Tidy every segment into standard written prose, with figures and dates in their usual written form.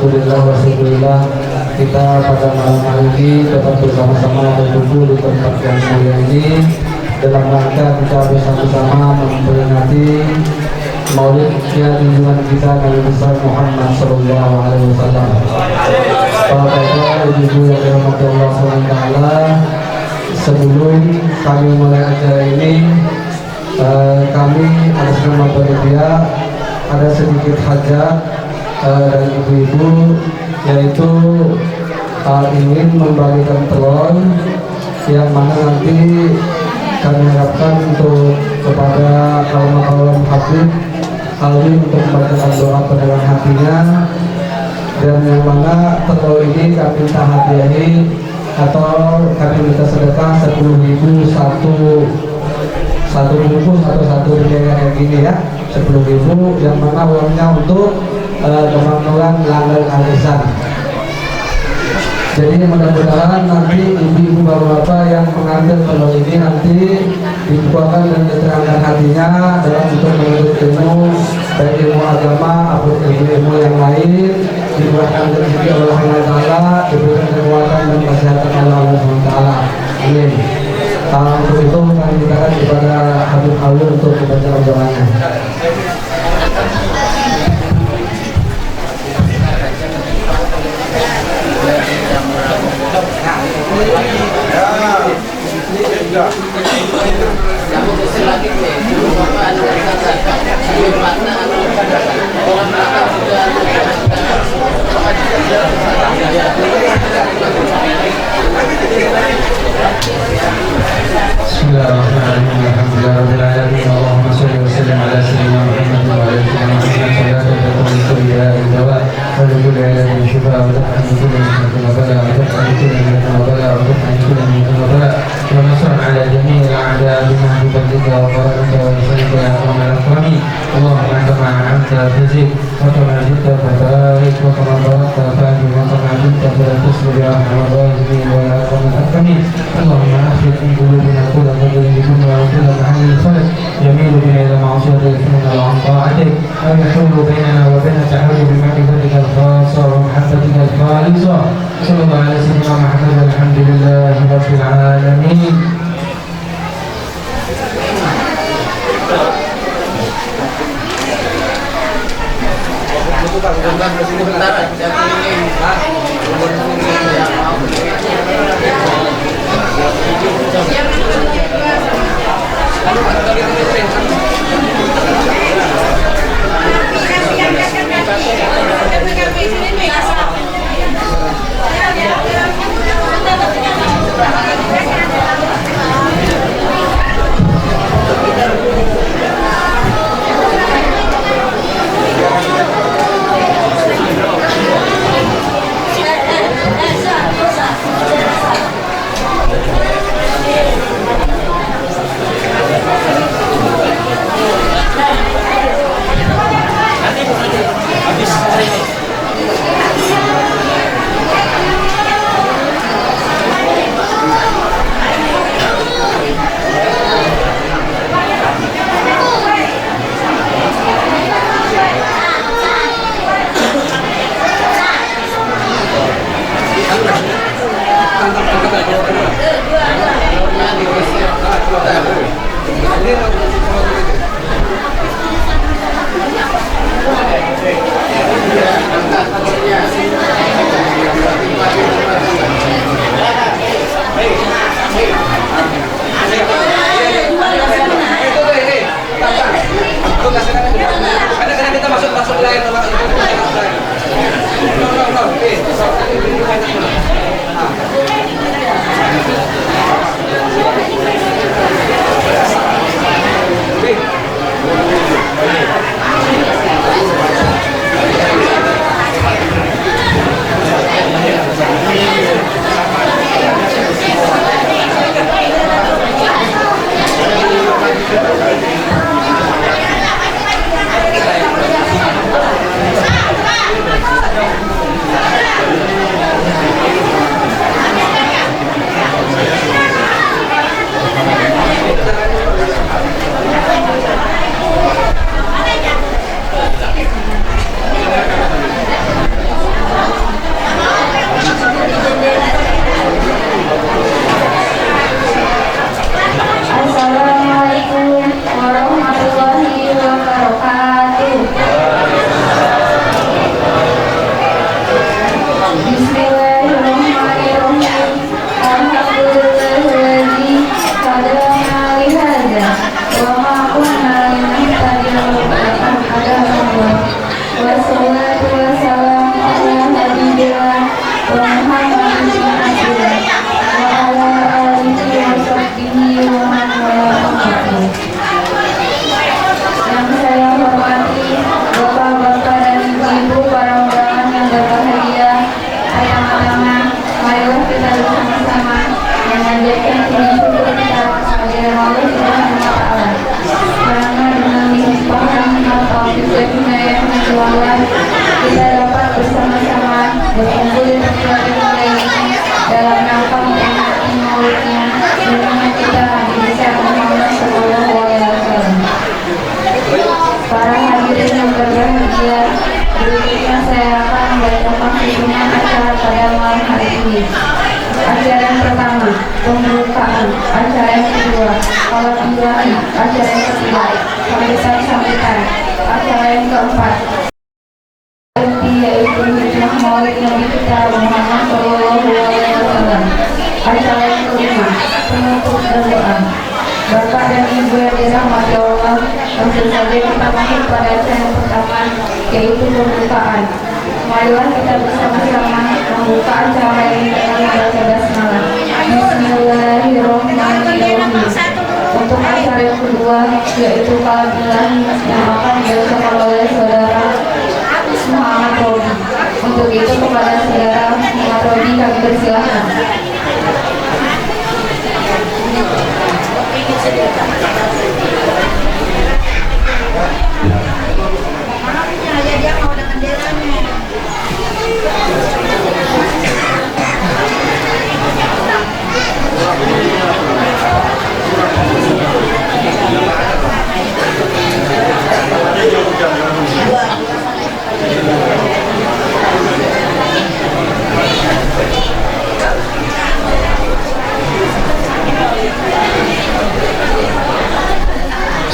Alhamdulillah wa syukurillah, kita pada malam hari ini dapat bersama-sama berkumpul di tempat yang mulia ini dalam rangka kita bersama-sama memperingati Maulidnya junjungan kita Nabi besar Muhammad Sallallahu Alaihi Wasallam. Para bapak, ibu yang dirahmati Allah SWT, sebelum kami mulai acara ini, kami atas nama panitia ada sedikit hajat dari ibu-ibu, yaitu ingin membagikan telur yang mana nanti kami harapkan untuk kepada kaum hafid alwi untuk membacakan doa pendengar hatinya, dan yang mana telur ini kami minta hadiahi atau kami minta sedekah 10.000 satu bungkus atau satu kayak gini ya, 10.000, yang mana uangnya untuk teman-teman langgar arisan. Jadi mudah-mudahan nanti ibu-ibu bapak-bapak yang mengambil telur ini nanti dibukakan dan diterangkan hatinya dalam untuk menuntut ilmu, baik ilmu agama atau ilmu yang lain, diberikan rezeki oleh Allah Taala, diberikan kekuatan dan kesehatan oleh Allah SWT. Amin. Untuk itu kami mintakan kepada Habib Alwi untuk membaca doanya. Bismillahirrahmanirrahim. Alhamdulillahirabbil alamin. Allahumma shalli wa sallim ala sayyidina Muhammad wa ala alihi wa sahbihi salatan taqulu ila dawa wa lil alamin shifa wa rahmatan kulli min bala wa rahmatan kulli min bala wa rahmatan kulli min bala wa nasr ala jami' al-a'da bi mahbubatika wa barakatuka wa sallallahu ya rahmanir rahim. Allahumma anta ma'anta tazid wa tamajidta wa tabarik wa tabarakta fa'al wa tamajidta wa tasbih ya rahmanir rahim wa ya rahmanir rahim. Allahumma akhir min qulubina kull يكون وكل محل الخلق يميل بنا الى معصيتك ويثننا عن طاعتك او يحول بيننا وبين تحول بمعرفتك الخاصه ومحبتك الخالصه. صلى الله على سيدنا محمد والحمد لله رب العالمين. memberikan sambutan. Acara yang keempat, yaitu hujjah maulid Nabi kita Muhammad SAW. Acara yang kelima, penutup dan doa. Bapak dan Ibu yang dirahmati Allah, langsung saja kita masuk pada acara yang pertama, yaitu pembukaan. Marilah kita bersama-sama membuka acara ini dengan membaca basmalah. Bismillahirrahmanirrahim. Untuk acara yang kedua, yaitu kalamillah yang akan dibacakan oleh saudara Muhammad Robi. Untuk itu kepada saudara Muhammad Robi kami persilahkan.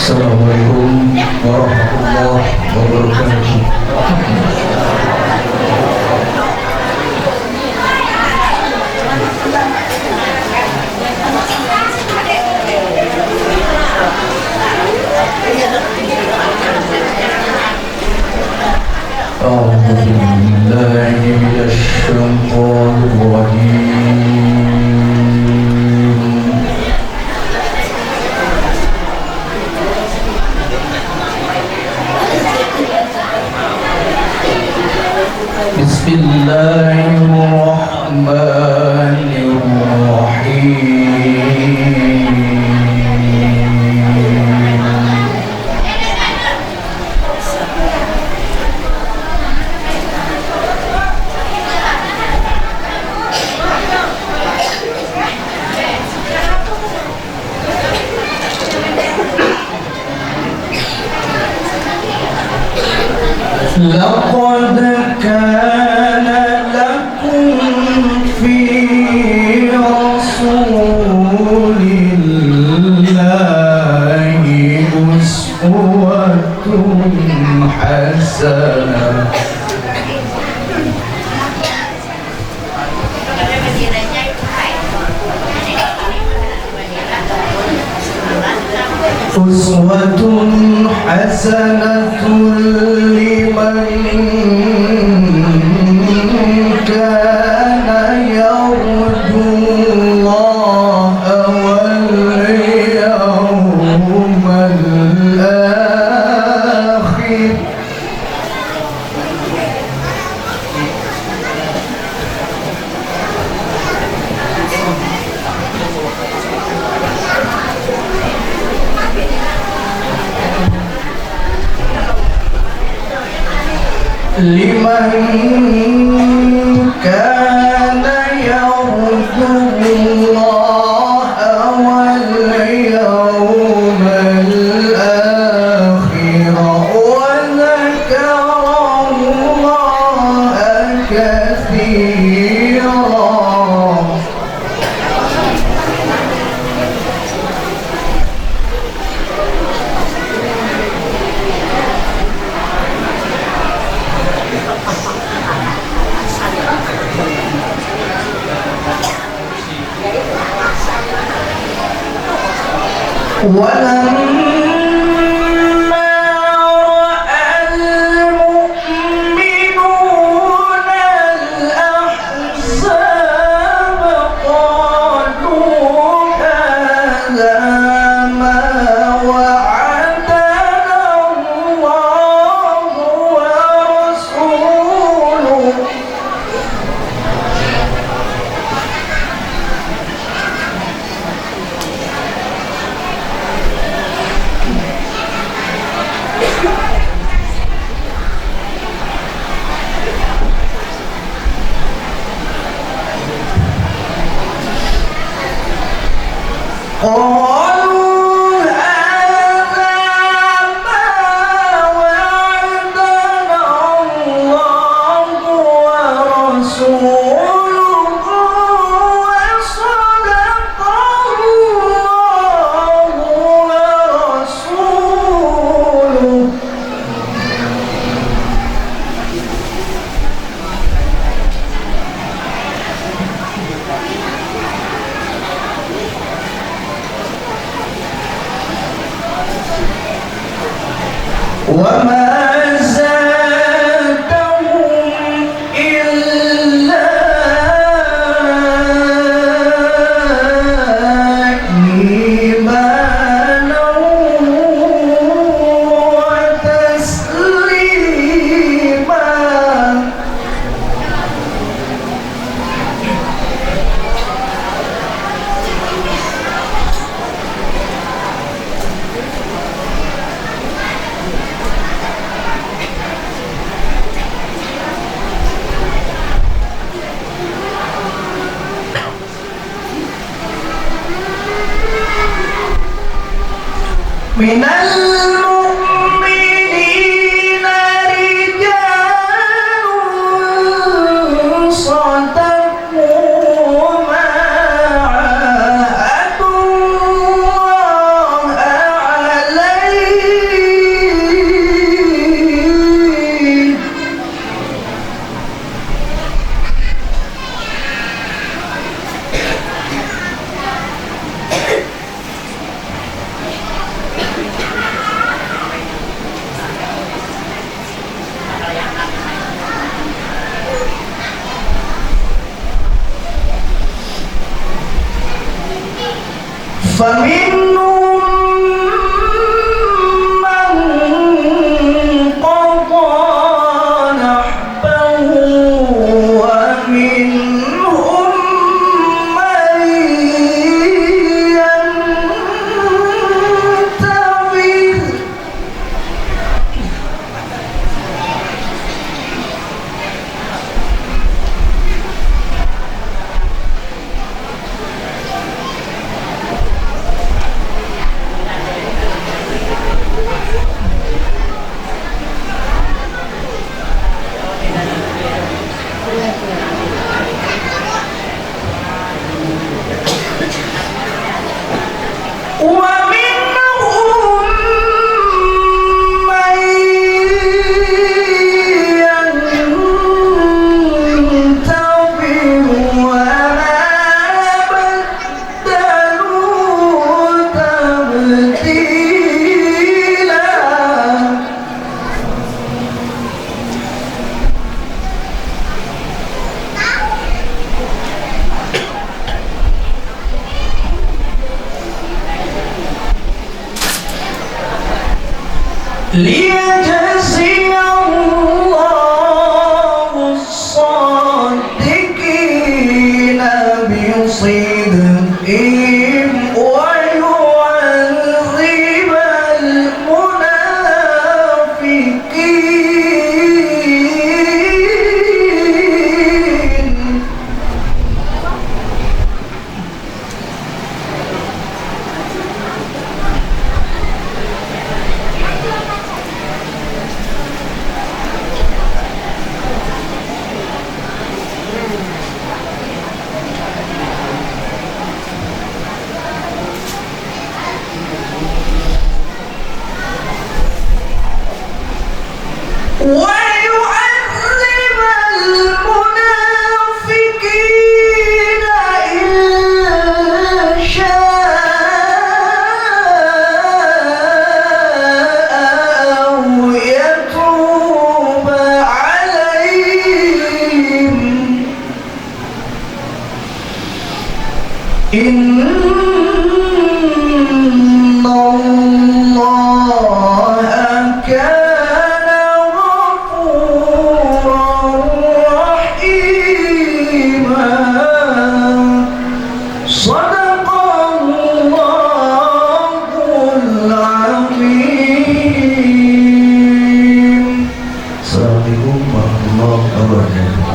Assalamualaikum warahmatullahi wabarakatuh. أعوذ بالله من الشيطان الرجيم. بسم الله الرحمن الرحيم. لقد كان لكم في رسول الله أسوة حسنة. أسوة حسنة لمن كان يرجو الله واليوم الآخر. لمن كان يرجو الله واليوم الآخر وذكر الله كثيرا. ولما رأى المؤمنون الأحزاب قالوا هذا ما وعدنا الله ورسوله. وما زادهم إلا إيمانا وتسليما. من المؤمنين رجال صدقوا ما عاهدوا الله عليه. فمنهم من قضى نحبه ومنهم من ينتظر. ومنهم من ينتظر وما بدلوا تبديلا. ليجزي الله الصادقين بصدقهم ويعذب المنافقين. ويعذب المنافقين إن شاء أو يتوب عليهم. إن الله كان غفورا رحيما. صدق الله العظيم. Assalamualaikum warahmatullahi wabarakatuh.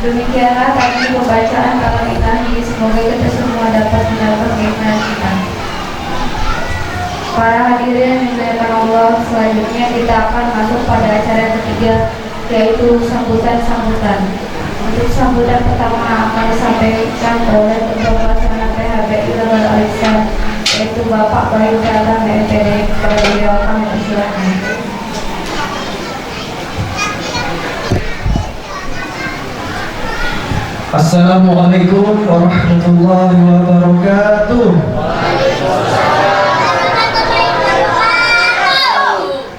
Demikianlah tadi pembacaan kalam ilahi. Semoga kita semua dapat mendapat keinginan kita. Para hadirin yang dimuliakan Allah, selanjutnya kita akan masuk pada acara yang ketiga, yaitu sambutan-sambutan. Untuk sambutan pertama akan disampaikan oleh Ketua Pelaksana PHBI Legal Alisan, yaitu Bapak Bayu Data MPD. Kepada beliau kami persilakan. Assalamualaikum warahmatullahi wabarakatuh.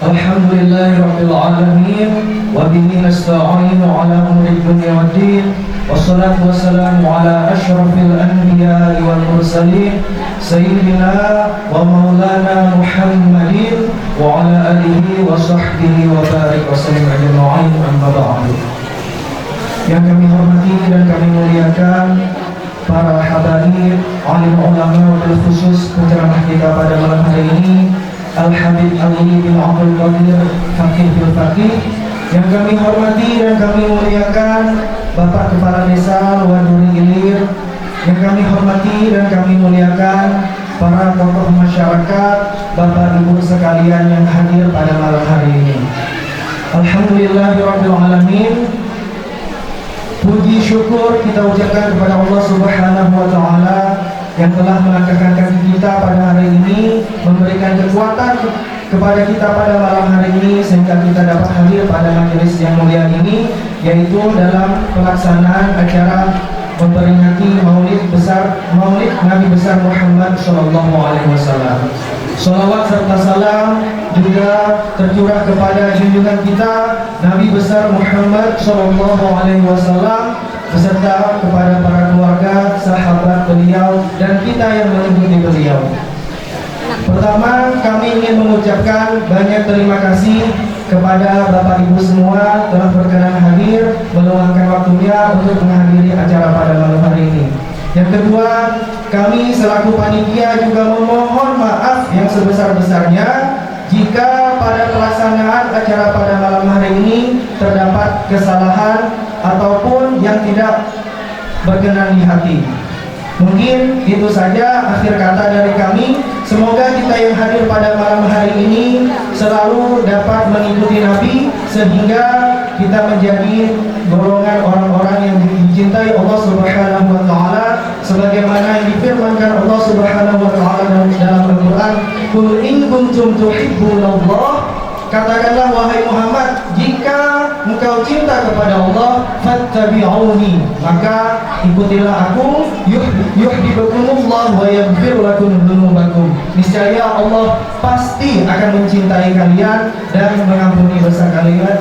Alhamdulillahirabbil alamin wa bihi nasta'inu ala umuri dunya waddin. Wassalatu wassalamu ala asyrafil anbiya'i wal mursalin sayyidina wa maulana Muhammadin wa ala alihi wa sahbihi wa barik wa sallim ajma'in, amma ba'du. Yang kami hormati dan kami muliakan para habaib, alim ulama, bil khusus penceramah kita pada malam hari ini Al-Habib Ali bin Abdul Qadir Fakih bil Fakih. Yang kami hormati dan kami muliakan Bapak Kepala Desa Luanduri Ilir. Yang kami hormati dan kami muliakan para tokoh masyarakat, Bapak Ibu sekalian yang hadir pada malam hari ini. Alhamdulillahirabbil alamin. Puji syukur kita ucapkan kepada Allah Subhanahu wa taala yang telah melangkahkan kaki kita pada hari ini, memberikan kekuatan kepada kita pada malam hari ini sehingga kita dapat hadir pada majelis yang mulia ini, yaitu dalam pelaksanaan acara memperingati Maulid Nabi besar Muhammad sallallahu alaihi wasallam. Salawat serta salam juga tercurah kepada junjungan kita Nabi besar Muhammad sallallahu alaihi wasallam beserta kepada para keluarga, sahabat beliau dan kita yang mengikuti beliau. Pertama, kami ingin mengucapkan banyak terima kasih kepada Bapak Ibu semua telah berkenan hadir meluangkan waktunya untuk menghadiri acara pada malam hari ini. Yang kedua, kami selaku panitia juga memohon maaf yang sebesar-besarnya jika pada pelaksanaan acara pada malam hari ini terdapat kesalahan ataupun yang tidak berkenan di hati. Mungkin itu saja akhir kata dari kami. Semoga kita yang hadir pada malam hari ini selalu dapat mengikuti Nabi sehingga kita menjadi golongan orang-orang yang dicintai Allah Subhanahu wa taala sebagaimana yang difirmankan Allah Subhanahu wa taala dalam Al-Qur'an, "Qul in kuntum tuhibbunallah", katakanlah wahai Muhammad, jika engkau cinta kepada Allah, fattabi'uni, maka ikutilah aku, yuhibbukumullah wa yaghfir lakum dzunubakum. Niscaya Allah pasti akan mencintai kalian dan mengampuni dosa kalian.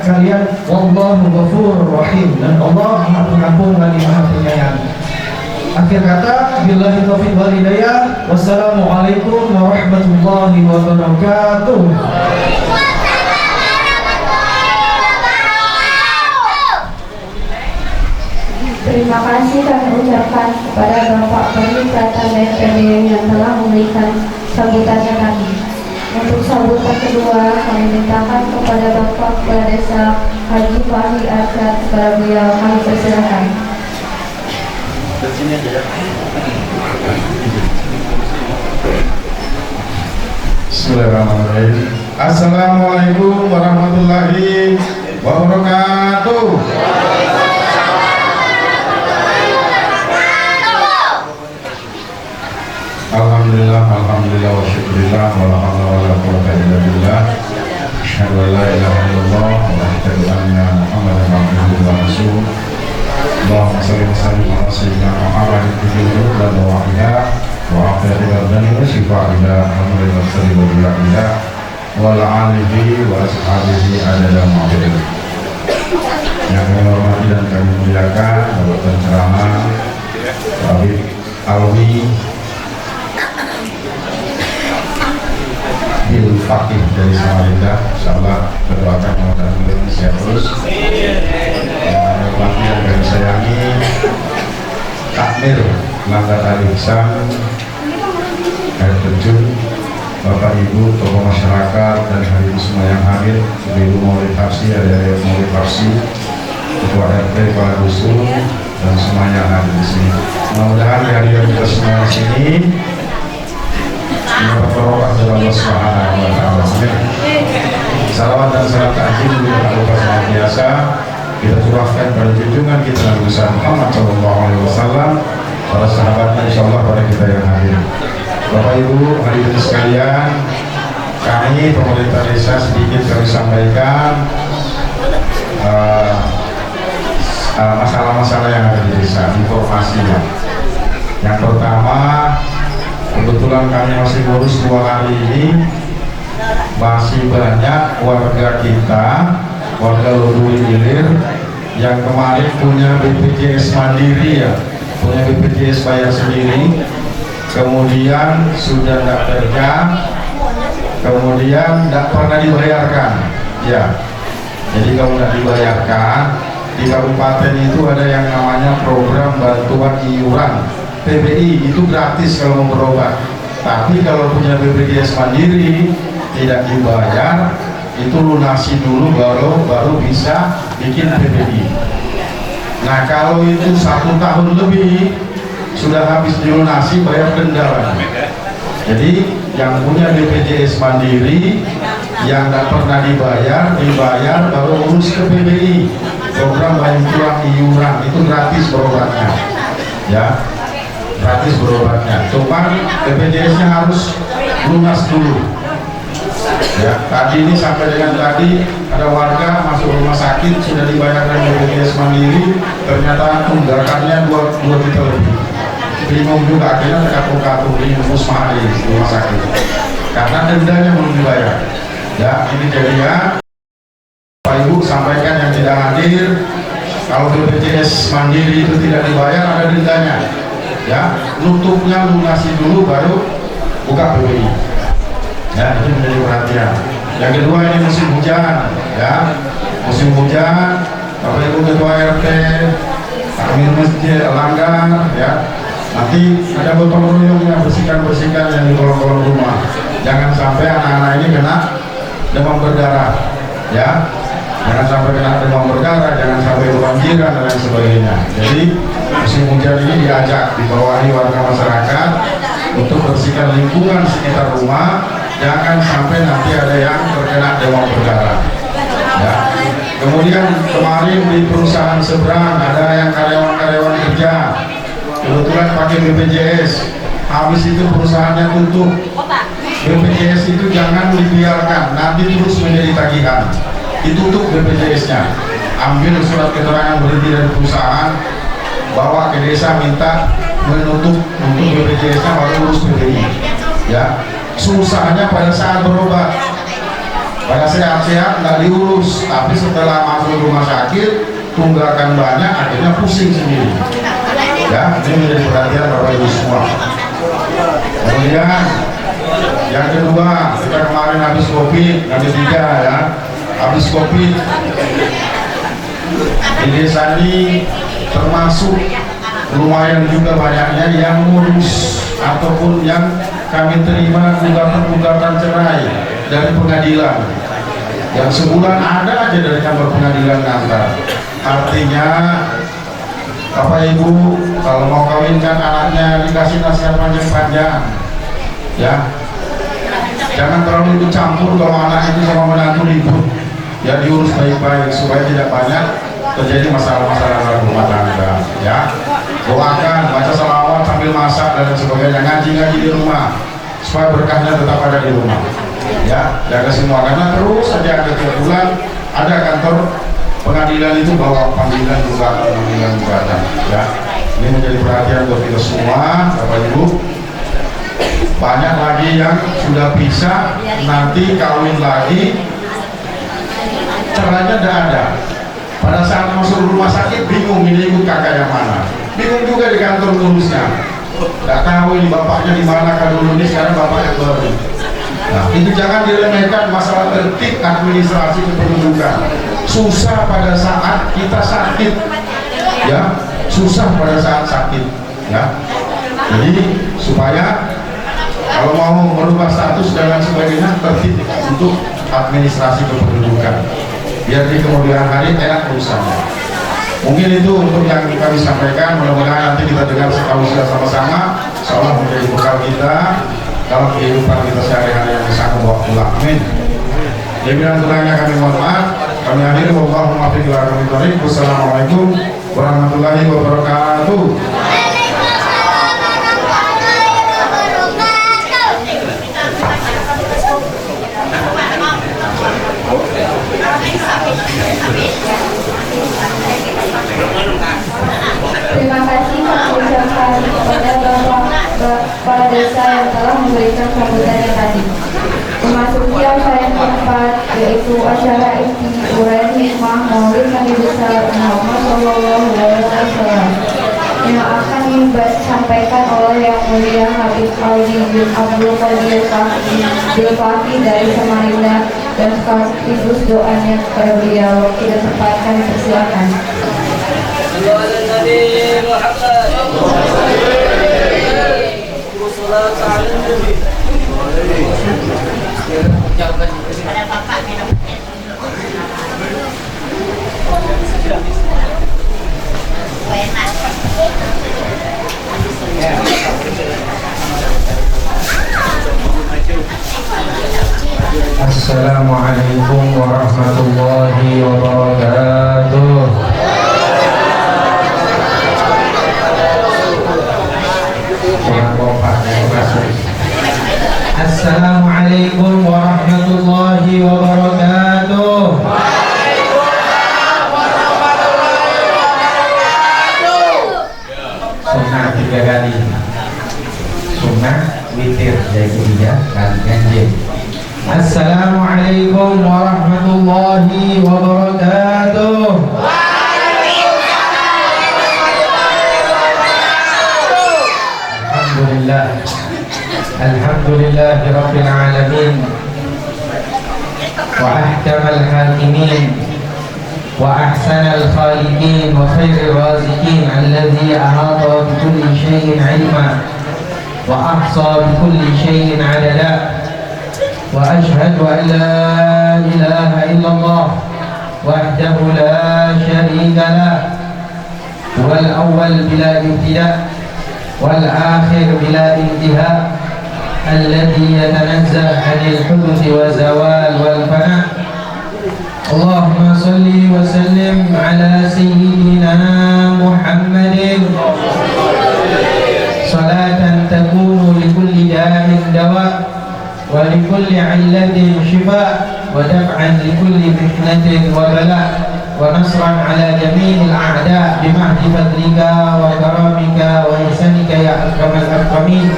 Wallahu ghafurur rahim, dan Allah Maha Pengampun lagi Maha Penyayang. Akhir kata, billahi taufiq wal hidayah. Wassalamualaikum warahmatullahi wabarakatuh. Terima kasih kami ucapkan kepada Bapak Peningkatan BNPB yang telah memberikan sambutannya kami. Untuk sambutan kedua, kami mintakan kepada Bapak Kepala Desa Haji Fahri Arsyad, kepada beliau kami persilakan. Bismillahirrahmanirrahim. Assalamualaikum warahmatullahi wabarakatuh. Alhamdulillah wa syukurillah wa la hawla wa la quwwata illa billah. Asyhadu an la ilaha illallah wa asyhadu anna Muhammadan abduhu wa rasuluh. Allahumma shalli wa sallim ala sayyidina Muhammadin fil wa wahida wa akhir wa shifa ila amri wa salli wa bila wa ala alihi wa ashabihi adada ma'budin. Yang kami hormati dan kami muliakan Bapak penceramah Habib Alwi Bil Fakih dari Samarinda, insyaallah berdoakan mudah-mudahan beliau sehat terus. Yang kami yang kami sayangi Takmir Langgar Ali Ihsan, air terjun, Bapak Ibu, tokoh masyarakat dan hari ini semua yang hadir, Ibu Maulid Farsi, ada Maulid Farsi, Ketua RT, Kepala Dusun, dan semuanya yang hadir di sini. Mudah-mudahan kehadiran kita semua di sini mendapat barokah dari Allah Subhanahu wa taala. Salawat dan salam ta'zim yang luar biasa kita curahkan pada junjungan kita Nabi besar Muhammad sallallahu alaihi wasallam, para sahabatnya, insyaallah pada kita yang hadir. Bapak Ibu hadirin sekalian, kami pemerintah desa sedikit kami sampaikan masalah-masalah yang ada di desa, informasinya. Yang pertama, kebetulan kami masih ngurus 2 hari ini, masih banyak warga kita, warga Loduri Ilir yang kemarin punya BPJS mandiri ya, punya BPJS bayar sendiri, kemudian sudah tidak kerja, kemudian tidak pernah dibayarkan ya. Jadi kalau tidak dibayarkan, di kabupaten itu ada yang namanya program bantuan iuran PBI, itu gratis kalau mau berobat. Tapi kalau punya BPJS mandiri tidak dibayar, itu lunasi dulu baru bisa bikin PBI. Nah kalau itu 1 tahun lebih sudah habis dilunasi, bayar denda lagi. Jadi yang punya BPJS mandiri yang tidak pernah dibayar baru urus ke PBI, program bantuan iuran, itu gratis berobatnya ya, gratis berobatnya. Cuman BPJS-nya harus lunas dulu ya. Tadi ini sampai dengan tadi ada warga masuk rumah sakit sudah dibayarkan BPJS mandiri, ternyata tunggakannya 2 juta lebih. Bingung juga, akhirnya terkatung-katung di Pusma di rumah sakit karena dendanya belum dibayar ya. Ini jadinya Pak Ibu sampaikan yang tidak hadir, kalau BPJS mandiri itu tidak dibayar ada dendanya ya. Nutupnya lunasi dulu baru buka PBI ya, itu menjadi perhatian. Yang kedua, ini musim hujan ya, musim hujan. Bapak Ibu Ketua RT, Amir Masjid, Langgar ya, nanti ada gotong royong yang bersihkan yang di kolong-kolong rumah. Jangan sampai anak-anak ini kena demam berdarah ya, jangan sampai kena demam berdarah, jangan sampai kebanjiran dan lain sebagainya. Jadi musim hujan ini diajak, dibawahi warga masyarakat untuk bersihkan lingkungan sekitar rumah, jangan sampai nanti ada yang terkena demam berdarah ya. Kemudian kemarin di perusahaan seberang ada yang karyawan kerja, kebetulan pakai BPJS, habis itu perusahaannya tutup. BPJS itu jangan dibiarkan nanti terus menjadi tagihan, ditutup BPJS-nya. Ambil surat keterangan berhenti dari perusahaan, bawa ke desa, minta menutup untuk BPJS-nya, baru urus PBI ya. Susahnya pada saat berobat, pada sehat-sehat nggak diurus, tapi setelah masuk rumah sakit tunggakan banyak, akhirnya pusing sendiri ya. Ini menjadi perhatian Bapak Ibu semua. Kemudian yang kedua, kita kemarin habis COVID, yang ketiga ya, habis COVID di desa ini termasuk lumayan juga banyaknya yang ngurus ataupun yang kami terima gugatan cerai dari pengadilan. Yang sebulan ada aja dari kantor pengadilan ngantar. Artinya Bapak Ibu kalau mau kawinkan anaknya dikasih nasihat panjang-panjang ya, jangan terlalu ikut campur. Kalau anak itu sama menantu ribut ya, diurus baik-baik supaya tidak banyak terjadi masalah-masalah rumah tangga ya. Doakan, baca salawat sambil masak dan sebagainya, ngaji di rumah supaya berkahnya tetap ada di rumah ya. Jaga semua, karena terus saja ada tiap bulan ada kantor pengadilan itu bawa panggilan gugatan ya. Ini menjadi perhatian buat kita semua Bapak Ibu. Banyak lagi yang sudah bisa, nanti kawin lagi caranya tidak ada. Pada saat masuk rumah sakit bingung ini ikut kakak yang mana, bingung juga di kantor ngurusnya, tidak tahu ini bapaknya di mana kan dulu, ini sekarang bapaknya baru. Nah itu jangan diremehkan, masalah tertib administrasi kependudukan. Susah pada saat kita sakit ya, susah pada saat sakit ya. Jadi supaya kalau mau merubah status dan lain sebagainya, tertib untuk administrasi kependudukan, biar di kemudian hari enak urusannya. Mungkin itu untuk yang kami sampaikan, mudah-mudahan nanti kita dengar sekaligus sama-sama, seolah menjadi bekal kita dalam kehidupan kita sehari-hari yang bisa membawa pulang. Amin. Demikian kurangnya kami mohon maaf. Kami akhiri wallahumma fi aqwamit. Wassalamualaikum warahmatullahi wabarakatuh. Amin. kepala desa yang telah memberikan sambutannya tadi. Memasuki acara yang keempat, yaitu acara inti uraian hikmah Maulid Nabi besar Muhammad SAW yang akan disampaikan oleh Yang Mulia Habib Aldi bin Abdul Qadir Fakih dari Samarinda, dan sekaligus doanya kepada beliau. Kita tempatkan, persilakan. Assalamualaikum warahmatullahi wabarakatuh. Assalamualaikum warahmatullahi wabarakatuh. Sunnah 3 kali. Sunnah witir yaitu 3 kali ganjil. Assalamualaikum warahmatullahi wabarakatuh. Alhamdulillah Rabbil Alamin, wa ahkamal hakimin, wa ahsanal khaliqin, wa khairil raziqin, alladhi ahata bi kulli shay'in ilma wa ahsa bi kulli shay'in adada. Wa ashhadu an la ilaha illallah wahdahu la sharika lah, wal awwal bila ibtida' wal akhir bila intiha, alladhi yatanazzah 'anil huduth wa zawal wal fana. Allahumma salli wa sallim ala sayyidina Muhammadin salatan takunu li kulli da'in dawa wa li kulli 'illatin shifa wa daf'an li kulli mihnatin wa bala wa nasran ala jami'il a'da bi mahdi fadlika wa karamika wa ihsanika ya akramal akramin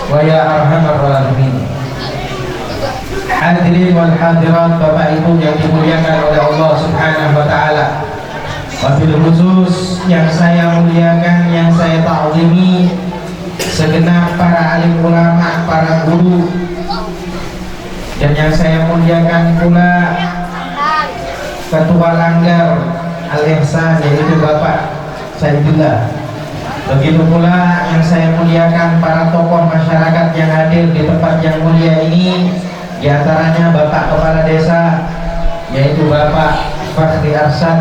wa ya arhamar rahimin. Hadirin wal hadirat, Bapak Ibu yang dimuliakan oleh Allah Subhanahu wa taala. Wabil khusus yang saya muliakan, yang saya ta'zimi, segenap para alim ulama, para guru, dan yang saya muliakan pula Ketua Langgar Al-Ihsan, yaitu Bapak Saidullah. Begitu pula yang saya muliakan para tokoh masyarakat yang hadir di tempat yang mulia ini, di antaranya Bapak Kepala Desa, yaitu Bapak Fakhri Arsyad.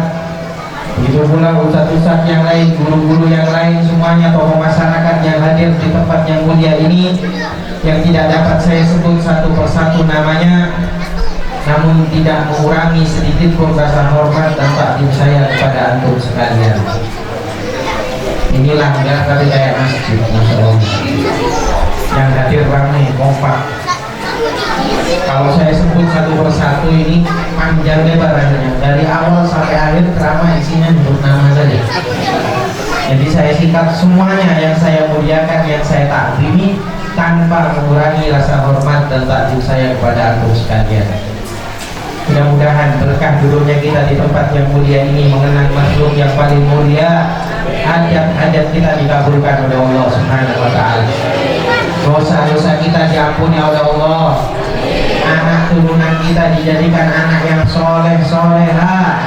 Begitu pula ustadz-ustadz yang lain, guru-guru yang lain, semuanya tokoh masyarakat yang hadir di tempat yang mulia ini, yang tidak dapat saya sebut satu persatu namanya, namun tidak mengurangi sedikit pun rasa hormat dan takdim saya kepada antum sekalian. Ini langgar tapi kayak masjid, Masya Allah. Yang hadir ramai, kompak. Kalau saya sebut satu persatu ini panjang lebar rasanya, dari awal sampai akhir ceramah isinya nyebut nama saja. Jadi saya singkat semuanya yang saya muliakan, yang saya takdimi, tanpa mengurangi rasa hormat dan takdim saya kepada antum sekalian. Mudah-mudahan berkah duduknya kita di tempat yang mulia ini, mengenang makhluk yang paling mulia, hajat-hajat kita dikabulkan oleh Allah Subhanahu wa taala. Dosa-dosa kita diampuni oleh Allah. Anak turunan kita dijadikan anak yang soleh-soleha.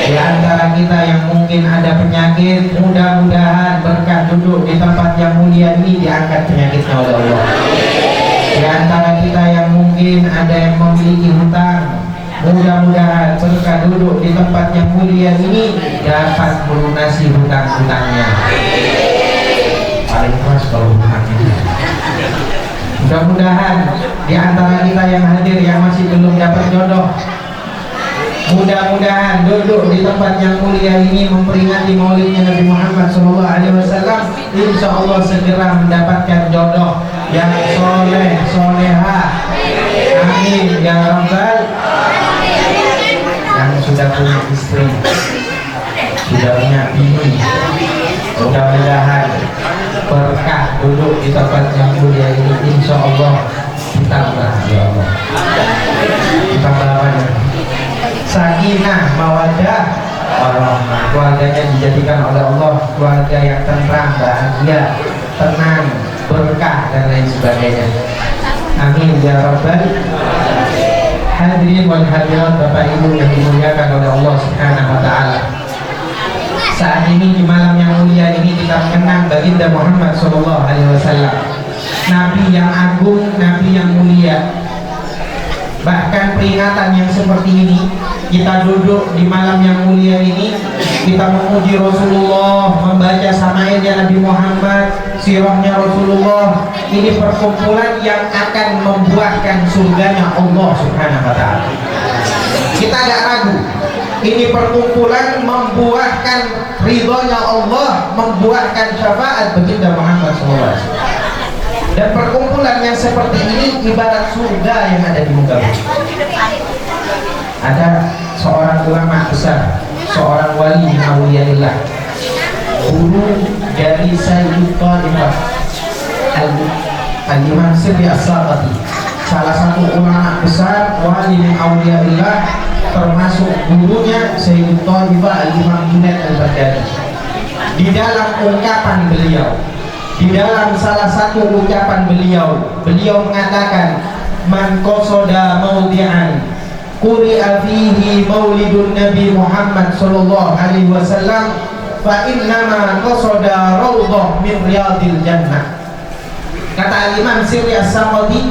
Di antara kita yang mungkin ada penyakit, mudah-mudahan berkah duduk di tempat yang mulia ini diangkat penyakitnya oleh Allah. Di antara kita yang mungkin ada yang memiliki hutang, mudah-mudahan berkah duduk di tempat yang mulia ini dapat melunasi hutang-hutangnya. Paling keras kalau hutangnya. Mudah-mudahan di antara kita yang hadir yang masih belum dapat jodoh, mudah-mudahan duduk di tempat yang mulia ini memperingati maulidnya Nabi Muhammad SAW, insya Allah segera mendapatkan jodoh yang soleh, soleha. Amin ya Rabbal. Yang sudah punya istri, sudah punya bini, mudah-mudahan berkah duduk duduk di tempat yang mulia ini, insya Allah ditambah ya Allah. Ditambah apa ya? Sakinah, mawaddah, warahmah. Keluarganya dijadikan oleh Allah keluarga yang tenang, bahagia, tenang, berkah dan lain sebagainya. Amin ya rabbal hadirin wal hadirat, Bapak Ibu yang dimuliakan oleh Allah Subhanahu wa taala. Saat ini di malam yang mulia ini kita mengenang baginda Muhammad sallallahu alaihi wasallam, nabi yang agung, nabi yang mulia. Bahkan peringatan yang seperti ini, kita duduk di malam yang mulia ini, kita memuji Rasulullah, membaca samailnya Nabi Muhammad, sirahnya Rasulullah. Ini perkumpulan yang akan membuahkan surganya Allah Subhanahu wa taala. Kita agak ragu. Ini perkumpulan membuahkan ridhonya Allah, membuahkan syafaat baginda Muhammad SAW. Dan perkumpulan yang seperti ini ibarat surga yang ada di muka bumi. Ada seorang ulama besar, seorang wali min awliyaillah, guru dari Sayyid Talibah Al-Imam Sirri As-Saqati, salah satu ulama besar, wali min awliyaillah, termasuk gurunya Sayyid Talibah Al-Imam Junaid Al-Baghdadi. Di dalam ungkapan beliau, di dalam salah satu ucapan beliau mengatakan, man qasada mawdi'an quri'a fihi maulidun Nabi Muhammad sallallahu alaihi wasallam fa innama qasada raudhah min riyadil jannah. Kata Imam Sirri As-Saqati,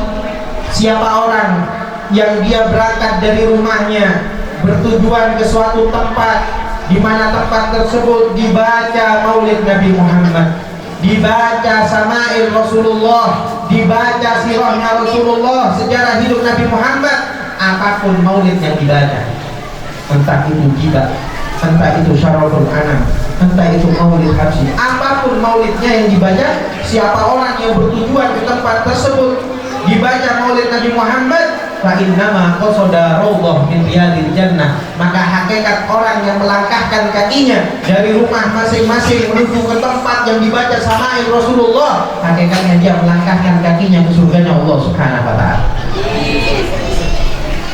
siapa orang yang dia berangkat dari rumahnya bertujuan ke suatu tempat di mana tempat tersebut dibaca maulid Nabi Muhammad, dibaca samail Rasulullah, dibaca sirahnya Rasulullah, sejarah hidup Nabi Muhammad, apapun maulid yang dibaca, entah itu Jiba, entah itu Syaraful Anam, entah itu maulid Habsyi, apapun maulidnya yang dibaca, siapa orang yang bertujuan ke tempat tersebut dibaca maulid Nabi Muhammad, fa innama qasada raudhah min riyadil jannah, maka hakikat orang yang melangkahkan kakinya dari rumah masing-masing menuju ke tempat yang dibaca samail Rasulullah, hakikatnya dia melangkahkan kakinya ke surganya Allah Subhanahu wa taala.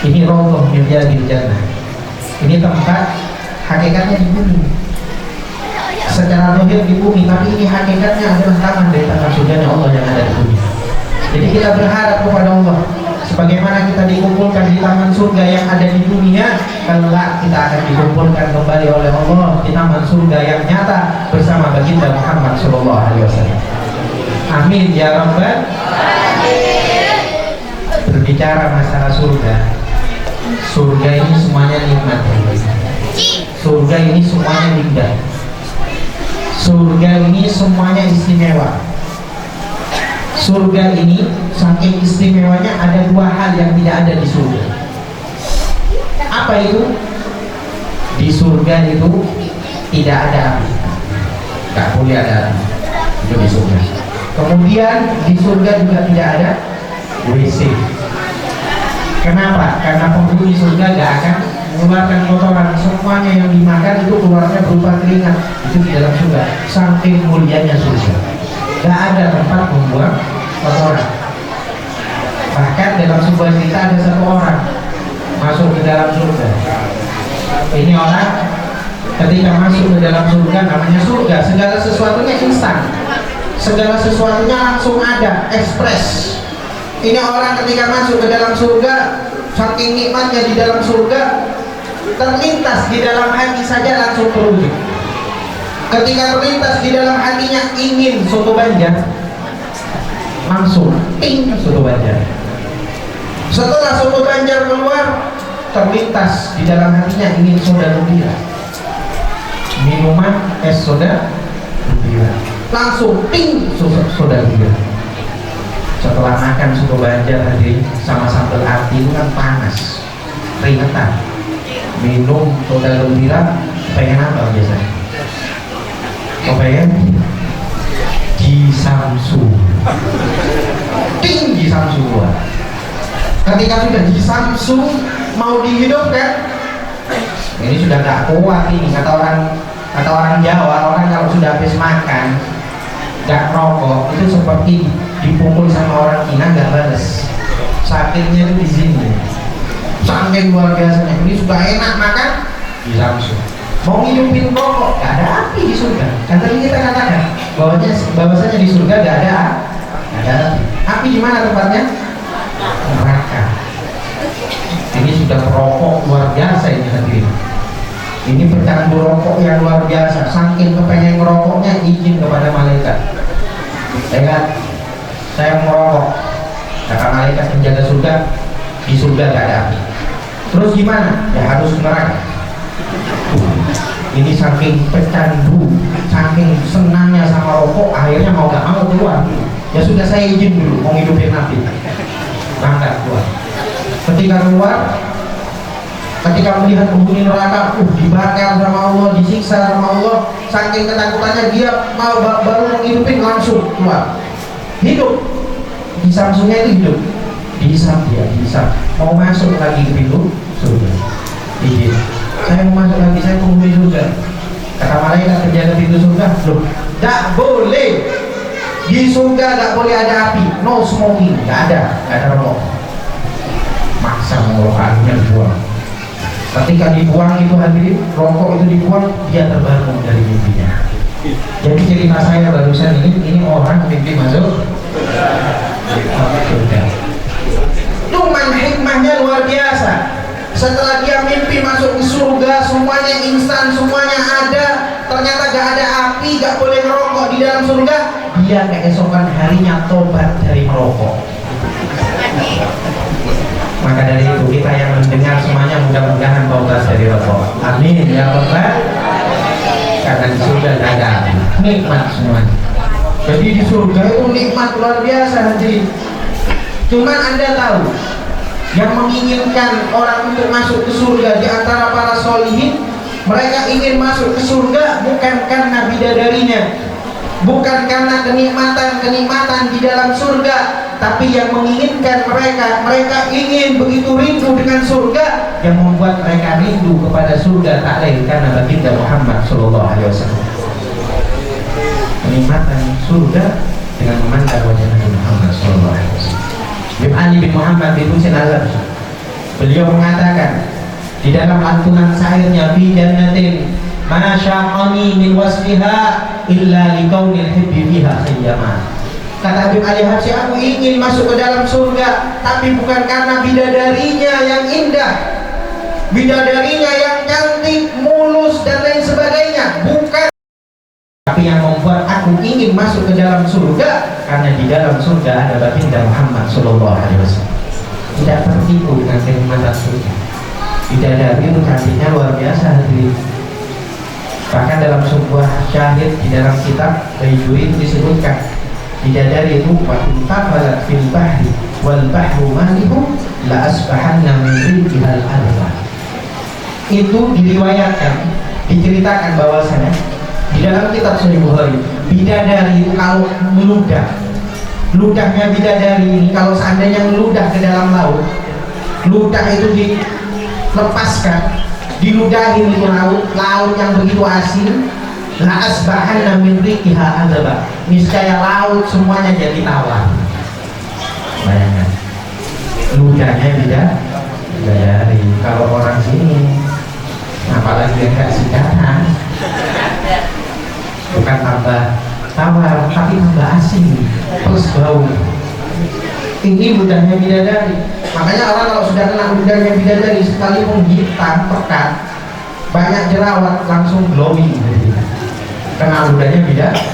Ini raudhah min riyadil jannah. Ini tempat hakikatnya di bumi. Secara zahir di bumi, tapi ini hakikatnya adalah taman dari taman surganya Allah yang ada di bumi. Jadi kita berharap kepada Allah, sebagaimana kita dikumpulkan di taman surga yang ada di dunia, kelak kita akan dikumpulkan kembali oleh Allah di taman surga yang nyata bersama baginda Muhammad sallallahu alaihi wasallam. Amin ya rabbal alamin. Berbicara masalah surga, surga ini semuanya nikmat. Surga ini semuanya indah. Surga ini semuanya istimewa. Surga ini saking istimewanya ada dua hal yang tidak ada di surga. Apa itu? Di surga itu tidak ada api, nggak boleh ada api, itu di surga. Kemudian di surga juga tidak ada WC. Kenapa? Karena penghuni surga nggak akan mengeluarkan kotoran, semuanya yang dimakan itu keluarnya berupa keringat, itu di dalam surga. Saking mulianya surga, gak ada tempat membuang kotoran. Bahkan dalam sebuah cerita ada satu orang masuk ke dalam surga. Ini orang ketika masuk ke dalam surga, namanya surga, segala sesuatunya instan, segala sesuatunya langsung ada, ekspres. Ini orang ketika masuk ke dalam surga, saking nikmatnya di dalam surga, terlintas di dalam hati saja langsung terwujud. Ketika terlintas di dalam hatinya ingin soto Banjar, langsung ting soto Banjar. Setelah soto Banjar keluar, terlintas di dalam hatinya ingin soda gembira, minuman es soda gembira, langsung ting soda gembira. Setelah makan soto Banjar tadi sama sambal ati itu kan panas, keringetan, minum soda gembira, pengen apa biasanya? Kau pengen di Samsu, tinggi Samsu keluar. Ketika sudah di Samsu mau dihidupkan, ini sudah nggak kuat ini, kata orang Jawa, orang kalau sudah habis makan gak rokok itu seperti dipukul sama orang Cina gak balas. Sakitnya itu di sini. Saking luar biasanya. Ini sudah enak makan di langsung. Mau ngidupin rokok gak ada api di surga. Kan tadi kita katakan bahwasanya di surga gak ada api. Api di mana tempatnya? Neraka. Ini sudah perokok luar biasa ini hadirin. Ini pecandu rokok yang luar biasa. Saking kepengen ngerokoknya izin kepada malaikat. Saya merokok. Kata malaikat penjaga surga, di surga gak ada api. Terus gimana? Ya harus ke neraka. Ini saking pecandu, saking senangnya sama rokok, akhirnya mau gak mau keluar. Ya sudah, saya izin dulu mau hidupin api. Berangkat keluar. Ketika keluar, ketika melihat penghuni neraka, dibakar sama Allah, disiksa sama Allah, saking ketakutannya dia mau baru menghidupin langsung keluar. Hidup. Di Samsungnya itu hidup. Dihisap dia, dihisap. Mau masuk lagi ke pintu surga. Izin. Saya mau masuk lagi, saya penghuni surga. Kata malaikat penjaga pintu surga, loh, tak boleh. Di surga gak boleh ada api. No smoking, gak ada rokok. Maksa mengeluarkannya dibuang. Ketika dibuang itu hadirin, rokok itu dibuang, dia terbangun dari mimpinya. Jadi cerita saya barusan ini orang mimpi masuk surga. Cuman hikmahnya luar biasa. Setelah dia mimpi masuk ke surga, semuanya instan, semuanya ada, ternyata gak ada api, gak boleh merokok di dalam surga, dia keesokan harinya tobat dari merokok. Maka dari itu kita yang mendengar semuanya mudah-mudahan tobat dari rokok. Amin ya Rabbal. Karena di surga ada nikmat semuanya. Jadi di surga itu nikmat luar biasa hadirin. Cuman Anda tahu, yang menginginkan orang untuk masuk ke surga di antara para solihin, mereka ingin masuk ke surga bukan karena bidadarinya, bukan karena kenikmatan di dalam surga, tapi yang menginginkan mereka ingin begitu rindu dengan surga, yang membuat mereka rindu kepada surga tak lain karena baginda Muhammad SAW. Kenikmatan surga dengan memandang wajah Nabi Muhammad SAW. Ibn Ali bin Muhammad bin Husain Al-Azhar, beliau mengatakan di dalam lantunan syairnya, fi jannatin ma syaqani min wasfiha illa likaunil hibbi fiha khayyama. Kata Habib Ali Habsyi, aku ingin masuk ke dalam surga, tapi bukan karena bidadarinya yang indah, bidadarinya yang cantik, mulus dan lain sebagainya, bukan. Tapi yang membuat aku ingin masuk ke dalam surga karena di dalam surga ada baginda Muhammad SAW. Tidak tertipu dengan kenikmatan surga. Bidadari itu cantiknya luar biasa hadirin. Bahkan dalam sebuah syahid di dalam kitab Baijuri itu disebutkan, bidadari itu waktu tafalat fil bahri wal bahru malihu la asbahanna min rijihal alba. Itu diriwayatkan, diceritakan bahwasanya di dalam kitab Sahih Bukhari, bidadari itu kalau ludahnya bidadari ini kalau seandainya meludah ke dalam laut, ludah itu dilepaskan, diludahin itu laut yang begitu asin, la asbahanna min riqiha azaba, niscaya laut semuanya jadi tawar. Bayangkan, ludahnya bidadari. Kalau orang sini, apalagi yang gak sekarang, bukan tambah tawar tapi tambah asin plus bau. Ini ludahnya bidadari. Makanya orang kalau sudah kena ludahnya bidadari, sekalipun hitam pekat banyak jerawat langsung glowing. Kena ludahnya bidadari.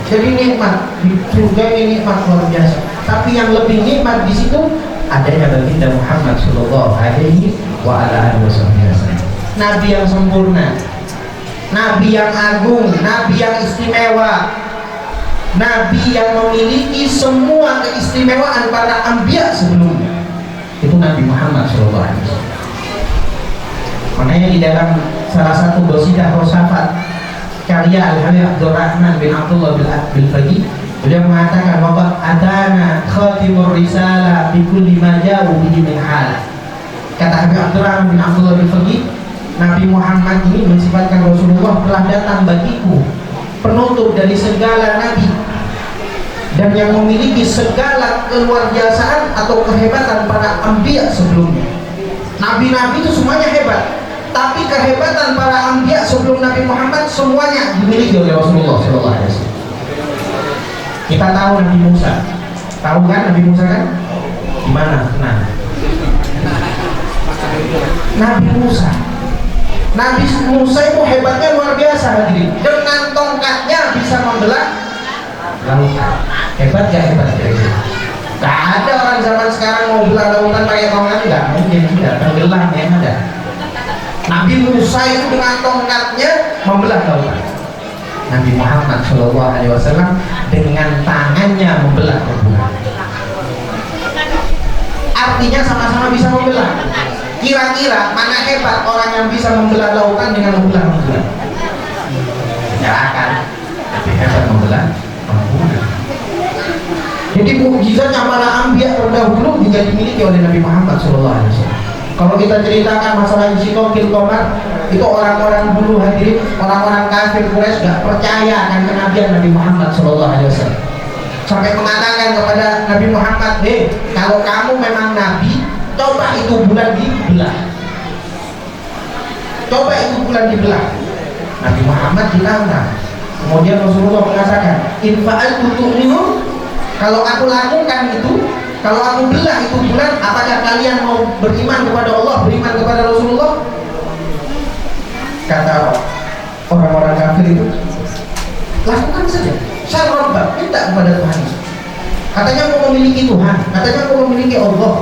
Jadi nikmat di surga ini, nikmat luar biasa. Tapi yang lebih nikmat di situ adanya baginda Muhammad Sallallahu Alaihi Wasallam. Nabi yang sempurna, Nabi yang agung, Nabi yang istimewa, Nabi yang memiliki semua keistimewaan para anbiya sebelumnya. Itu Nabi Muhammad SAW. Makanya di dalam salah satu qasidah Rosafat karya Al-Habib Abdul Rahman bin Abdullah bin Faqih, beliau mengatakan, waqad atana khatimur risalah bi kulli ma ja'u bihi min hal. Kata Habib Abdul Rahman bin Abdullah bin Faqih, Nabi Muhammad ini mensifatkan Rasulullah telah datang bagiku penutup dari segala nabi dan yang memiliki segala keluar biasaan atau kehebatan para anbiya sebelumnya. Nabi-nabi itu semuanya hebat, tapi kehebatan para anbiya sebelum Nabi Muhammad semuanya dimiliki oleh Rasulullah SAW. Kita tahu Nabi Musa, tahu kan Nabi Musa kan? Gimana? Nah, Nabi Musa itu hebatnya luar biasa hadirin. Dengan tongkatnya bisa membelah lautan. Hebat gak hebat kira-kira? Gak ada orang zaman sekarang mau belah lautan pakai tongkat, nggak mungkin, tidak tenggelam yang ada. Nabi Musa itu dengan tongkatnya membelah lautan. Nabi Muhammad SAW dengan tangannya membelah lautan. Artinya sama-sama bisa membelah. Kira-kira mana hebat orang yang bisa membelah lautan dengan membelah lautan? Tidak akan lebih hebat membelah lautan. Jadi mukjizatnya para anbiya terdahulu juga dimiliki oleh Nabi Muhammad SAW. Kalau kita ceritakan masalah Insyikokil Qamar, itu orang-orang dulu hadirin, orang-orang kafir Quraisy gak percaya akan kenabian Nabi Muhammad SAW. Sampai mengatakan kepada Nabi Muhammad, kalau kamu memang nabi, coba itu bulan dibelah. Coba itu bulan dibelah. Nabi Muhammad ditantang. Kemudian Rasulullah mengatakan, in fa'altu tu'minun, kalau aku lakukan itu, kalau aku belah itu bulan, apakah kalian mau beriman kepada Allah, beriman kepada Rasulullah? Kata orang-orang kafir itu, lakukan saja. Syarabba, minta kepada Tuhan. Katanya aku memiliki Tuhan, katanya aku memiliki Allah.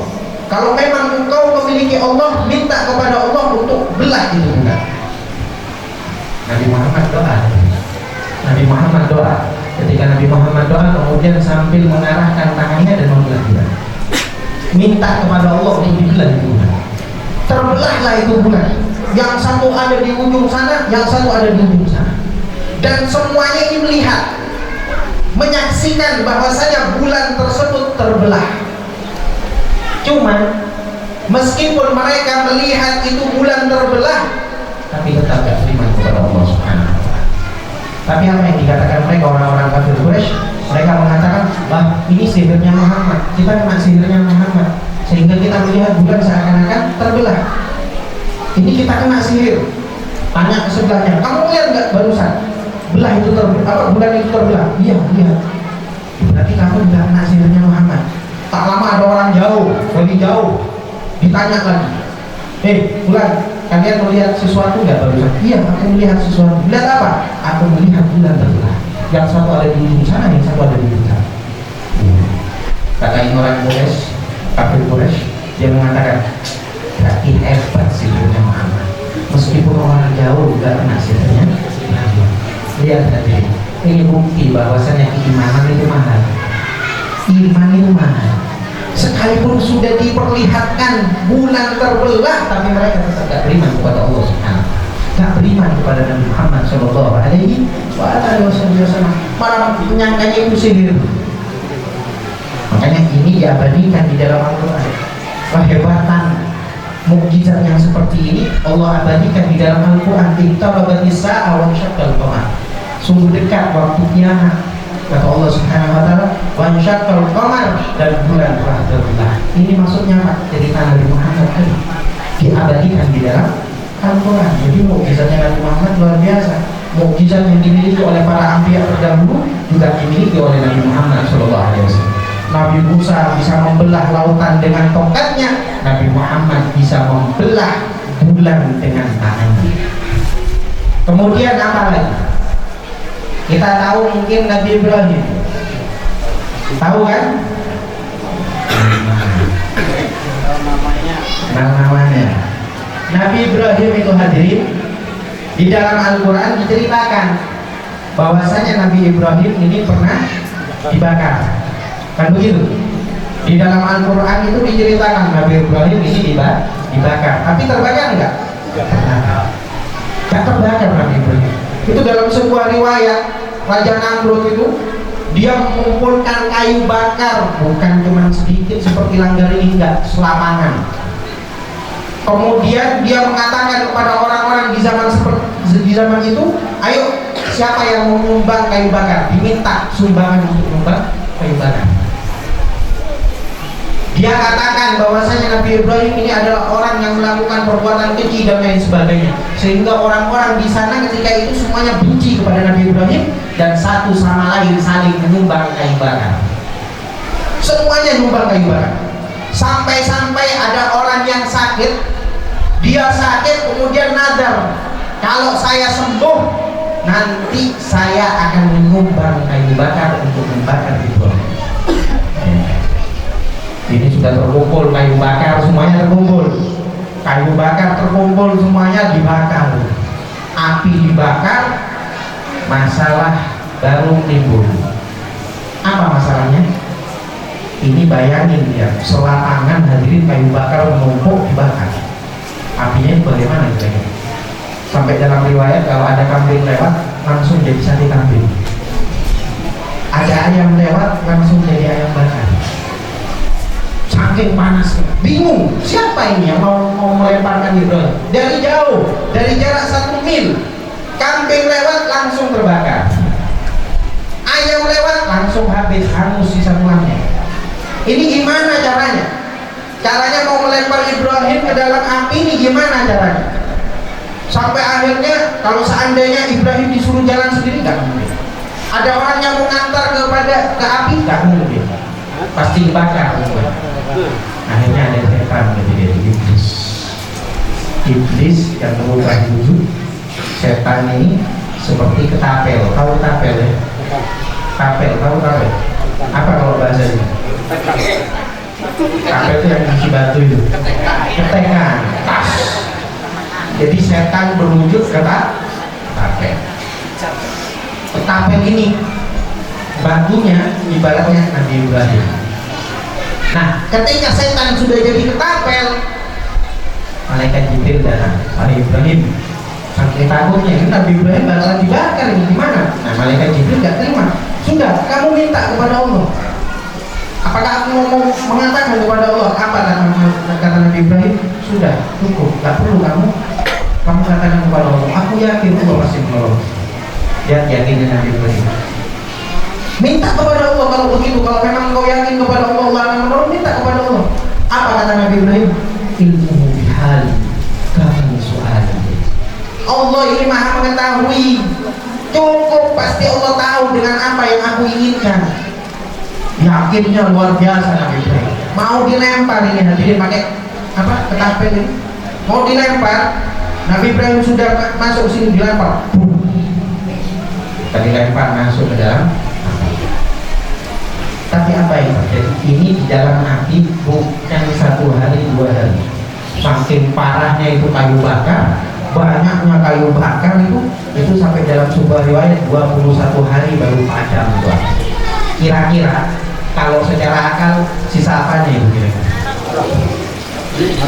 Kalau memang engkau memiliki Allah, minta kepada Allah untuk belah itu bulan. Nabi Muhammad doa. Nabi Muhammad doa. Ketika Nabi Muhammad doa, kemudian sambil mengarahkan tangannya dan membelah bulan. Minta kepada Allah untuk dibelah itu bulan. Terbelahlah itu bulan. Yang satu ada di ujung sana, yang satu ada di ujung sana. Dan semuanya ini melihat, menyaksikan bahwasanya bulan tersebut terbelah. Cuman meskipun mereka melihat itu bulan terbelah, tapi tetap tidak beriman kepada Allah Subhanahu wa Ta'ala. Tapi apa yang dikatakan mereka orang-orang kafir Quraisy? Mereka mengatakan, wah ini sihirnya Muhammad, kita kena sihirnya Muhammad, sehingga kita melihat bulan seakan-akan terbelah. Ini kita kena sihir. Tanya ke sebelahnya, kamu lihat nggak barusan belah itu terbelah, bulan itu terbelah? Iya, lihat. Berarti kamu tidak kena sihirnya Muhammad. Tak lama ada orang jauh, lebih jauh, ditanya lagi, bulan, kalian melihat sesuatu nggak barusan? Iya, aku melihat sesuatu. Lihat apa? Aku melihat bulan terbelah. Yang satu ada di ujung sana, yang satu ada di ujung sana. Kata orang Quraisy, kafir Quraisy, dia mengatakan, berarti hebat sihirnya Muhammad. Meskipun orang jauh nggak kena sihirnya Muhammad. Lihat tadi, ini bukti bahwasanya keimanan itu mahal. Iman itu mahal. Sekalipun sudah diperlihatkan bulan terbelah, tapi mereka tetap tidak beriman kepada Allah Subhanahu, tidak beriman kepada Nabi Muhammad Shallallahu Alaihi Wasallam. Malah menyangkanya itu sihir. Makanya ini diabadikan di dalam Al-Quran. Kehebatan mukjizat yang seperti ini Allah abadikan di dalam Al-Quran. Iqtarabatis saa'ah wa insyaqqal qamar. Sungguh dekat waktu kiamat. Kata Allah Subhanahu wa Ta'ala, wa insyaqqal qamar, dan bulan telah terbelah. Ini maksudnya apa? Cerita Nabi Muhammad tadi diabadikan di dalam Al-Quran. Jadi mukjizatnya Nabi Muhammad luar biasa. Mukjizat yang dimiliki oleh para anbiya terdahulu juga dimiliki oleh Nabi Muhammad SAW. Nabi Musa bisa membelah lautan dengan tongkatnya, Nabi Muhammad bisa membelah bulan dengan tangannya. Kemudian apa lagi? Kita tahu mungkin Nabi Ibrahim, tahu kan? Namanya Nabi Ibrahim itu hadirin, di dalam Al-Quran diceritakan bahwasanya Nabi Ibrahim ini pernah dibakar, kan begitu? Di dalam Al-Quran itu diceritakan Nabi Ibrahim ini dibakar, tapi terbakar enggak? Enggak terbakar Nabi Ibrahim. Itu dalam sebuah riwayat, Raja Namrud itu dia mengumpulkan kayu bakar, bukan cuma sedikit seperti langgar ini, enggak, selapangan. Kemudian dia mengatakan kepada orang-orang di zaman itu, ayo siapa yang mau menyumbang kayu bakar, diminta sumbangan untuk menyumbang kayu bakar. Dia katakan bahwasanya Nabi Ibrahim ini adalah orang yang melakukan perbuatan keji dan lain sebagainya, sehingga orang-orang di sana ketika itu semuanya benci kepada Nabi Ibrahim dan satu sama lain saling menyumbang kayu bakar. Semuanya nyumbang kayu bakar. Sampai-sampai ada orang yang sakit, dia sakit kemudian nazar, kalau saya sembuh nanti saya akan menyumbang kayu bakar untuk membakar Ibrahim. Ini sudah terkumpul kayu bakar, semuanya terkumpul. Kayu bakar terkumpul, semuanya dibakar. Api dibakar, masalah baru timbul. Apa masalahnya? Ini bayangin ya, selapangan hadirin kayu bakar menumpuk dibakar. Apinya bagaimana gitu? Sampai dalam riwayat kalau ada kambing lewat langsung jadi sate kambing. Ada ayam lewat langsung jadi ayam bakar. Saking panasnya, bingung siapa ini yang mau melemparkan Ibrahim. Dari jauh, dari jarak 1 mil, kambing lewat langsung terbakar, ayam lewat langsung habis, hangus sisa tulangnya. Ini gimana caranya? Caranya mau melempar Ibrahim ke dalam api ini gimana caranya? Sampai akhirnya kalau seandainya Ibrahim disuruh jalan sendiri nggak mungkin. Ada orang yang mau ngantar ke api nggak mungkin. Pasti dibakar. Akhirnya ada setan ketika iblis yang merubah wujud. Setan ini seperti ketapel. Tahu ketapel ya? Tapel, tahu tapel? Apa kalau bahasa ini? Tapel itu yang isi batu itu. Ketengan, tas. Jadi setan berwujud ketapel. Ketapel ini batunya ibaratnya Nabi Ibrahim. Nah, ketika setan sudah jadi ketapel, malaikat Jibril datang. Wahai Ibrahim, saking takutnya ini Nabi Ibrahim bakalan dibakar, ini gimana? Nah, malaikat Jibril nggak terima. Sudah, kamu minta kepada Allah. Apakah aku mau mengatakan kepada Allah apa kata Nabi Ibrahim? Sudah, cukup, nggak perlu kamu katakan kepada Allah. Aku yakin Allah pasti menolong. Dia yakinnya Nabi Ibrahim. Minta kepada Allah kalau begitu. Kalau memang kau yakin kepada Allah, Allah akan menolong, minta kepada Allah. Apa kata Nabi Ibrahim? Ilmu bihali kami su'ali. Allah ini maha mengetahui. Cukup, pasti Allah tahu dengan apa yang aku inginkan. Yakinnya luar biasa Nabi Ibrahim. Mau dilempar ini hadirin pakai apa? Ketapel ini. Mau dilempar, Nabi Ibrahim sudah masuk sini dilempar. Tadi lempar masuk ke dalam. Tapi apa yang terjadi? Ini di dalam api bukan 1 hari 2 hari. Saking parahnya itu kayu bakar, banyaknya kayu bakar itu sampai dalam sebuah riwayat 21 hari baru padam itu. Kira-kira kalau secara akal sisa apanya itu kira-kira?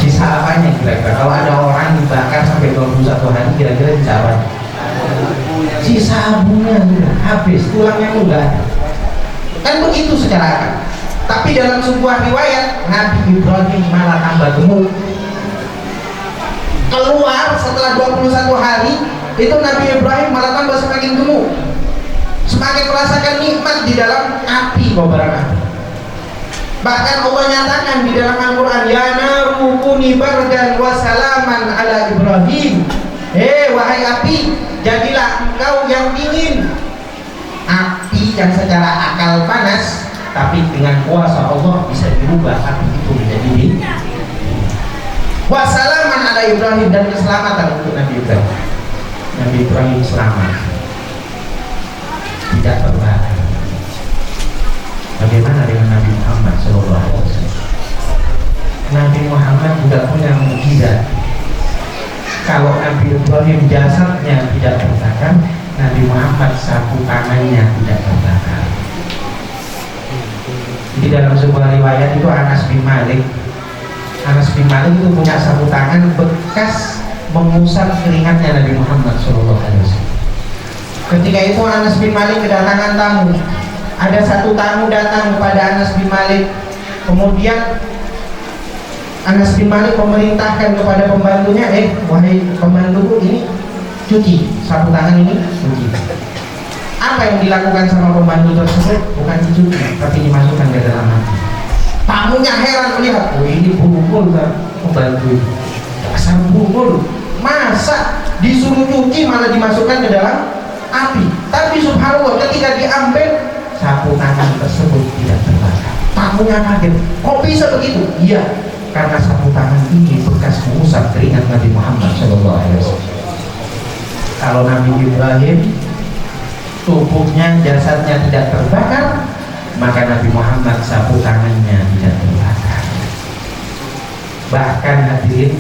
Sisa apanya kira-kira? Kalau ada orang dibakar sampai 21 hari kira-kira sisa apa? Sisa abunya habis, tulangnya enggak. Kan begitu secara akal. Tapi dalam sebuah riwayat Nabi Ibrahim malah tambah gemuk. Keluar setelah 21 hari itu Nabi Ibrahim malah tambah semakin gemuk, semakin merasakan nikmat di dalam api kobaran api. Bahkan Allah nyatakan di dalam Al-Quran, ya naru kuni bardan wa salaman ala Ibrahim. Wahai api, jadilah engkau yang dingin. Api yang secara akal panas, tapi dengan kuasa Allah bisa dirubah api itu menjadi dingin. Wassalaman ala Ibrahim, dan keselamatan untuk Nabi Ibrahim. Nabi Ibrahim selamat, tidak terbakar. Bagaimana dengan Nabi Muhammad SAW? Nabi Muhammad juga punya mukjizat. Kalau Nabi Ibrahim jasadnya tidak terbakar, Nabi Muhammad sapu tangannya tidak terbakar. Di dalam sebuah riwayat itu Anas bin Malik itu punya sapu tangan bekas mengusap keringatnya Nabi Muhammad SAW. Ketika itu Anas bin Malik kedatangan tamu. Ada satu tamu datang kepada Anas bin Malik. Kemudian Anas bin Malik memerintahkan kepada pembantunya, wahai pembantuku, ini cuci sapu tangan ini, cuci. Apa yang dilakukan sama pembantu tersebut? Bukan dicuci, tapi dimasukkan ke dalam hati. Tamunya heran melihat, oh ini bungul kan pembantu, dasar bungul. Masa disuruh cuci malah dimasukkan ke dalam api? Tapi subhanallah, ketika diambil, sapu tangan tersebut tidak terbakar. Tamunya kaget, kok bisa begitu? Iya, karena sapu tangan ini bekas mengusap keringat Nabi Muhammad SAW. Kalau Nabi Ibrahim tubuhnya, jasadnya tidak terbakar, maka Nabi Muhammad sapu tangannya tidak terbakar. Bahkan hadirin,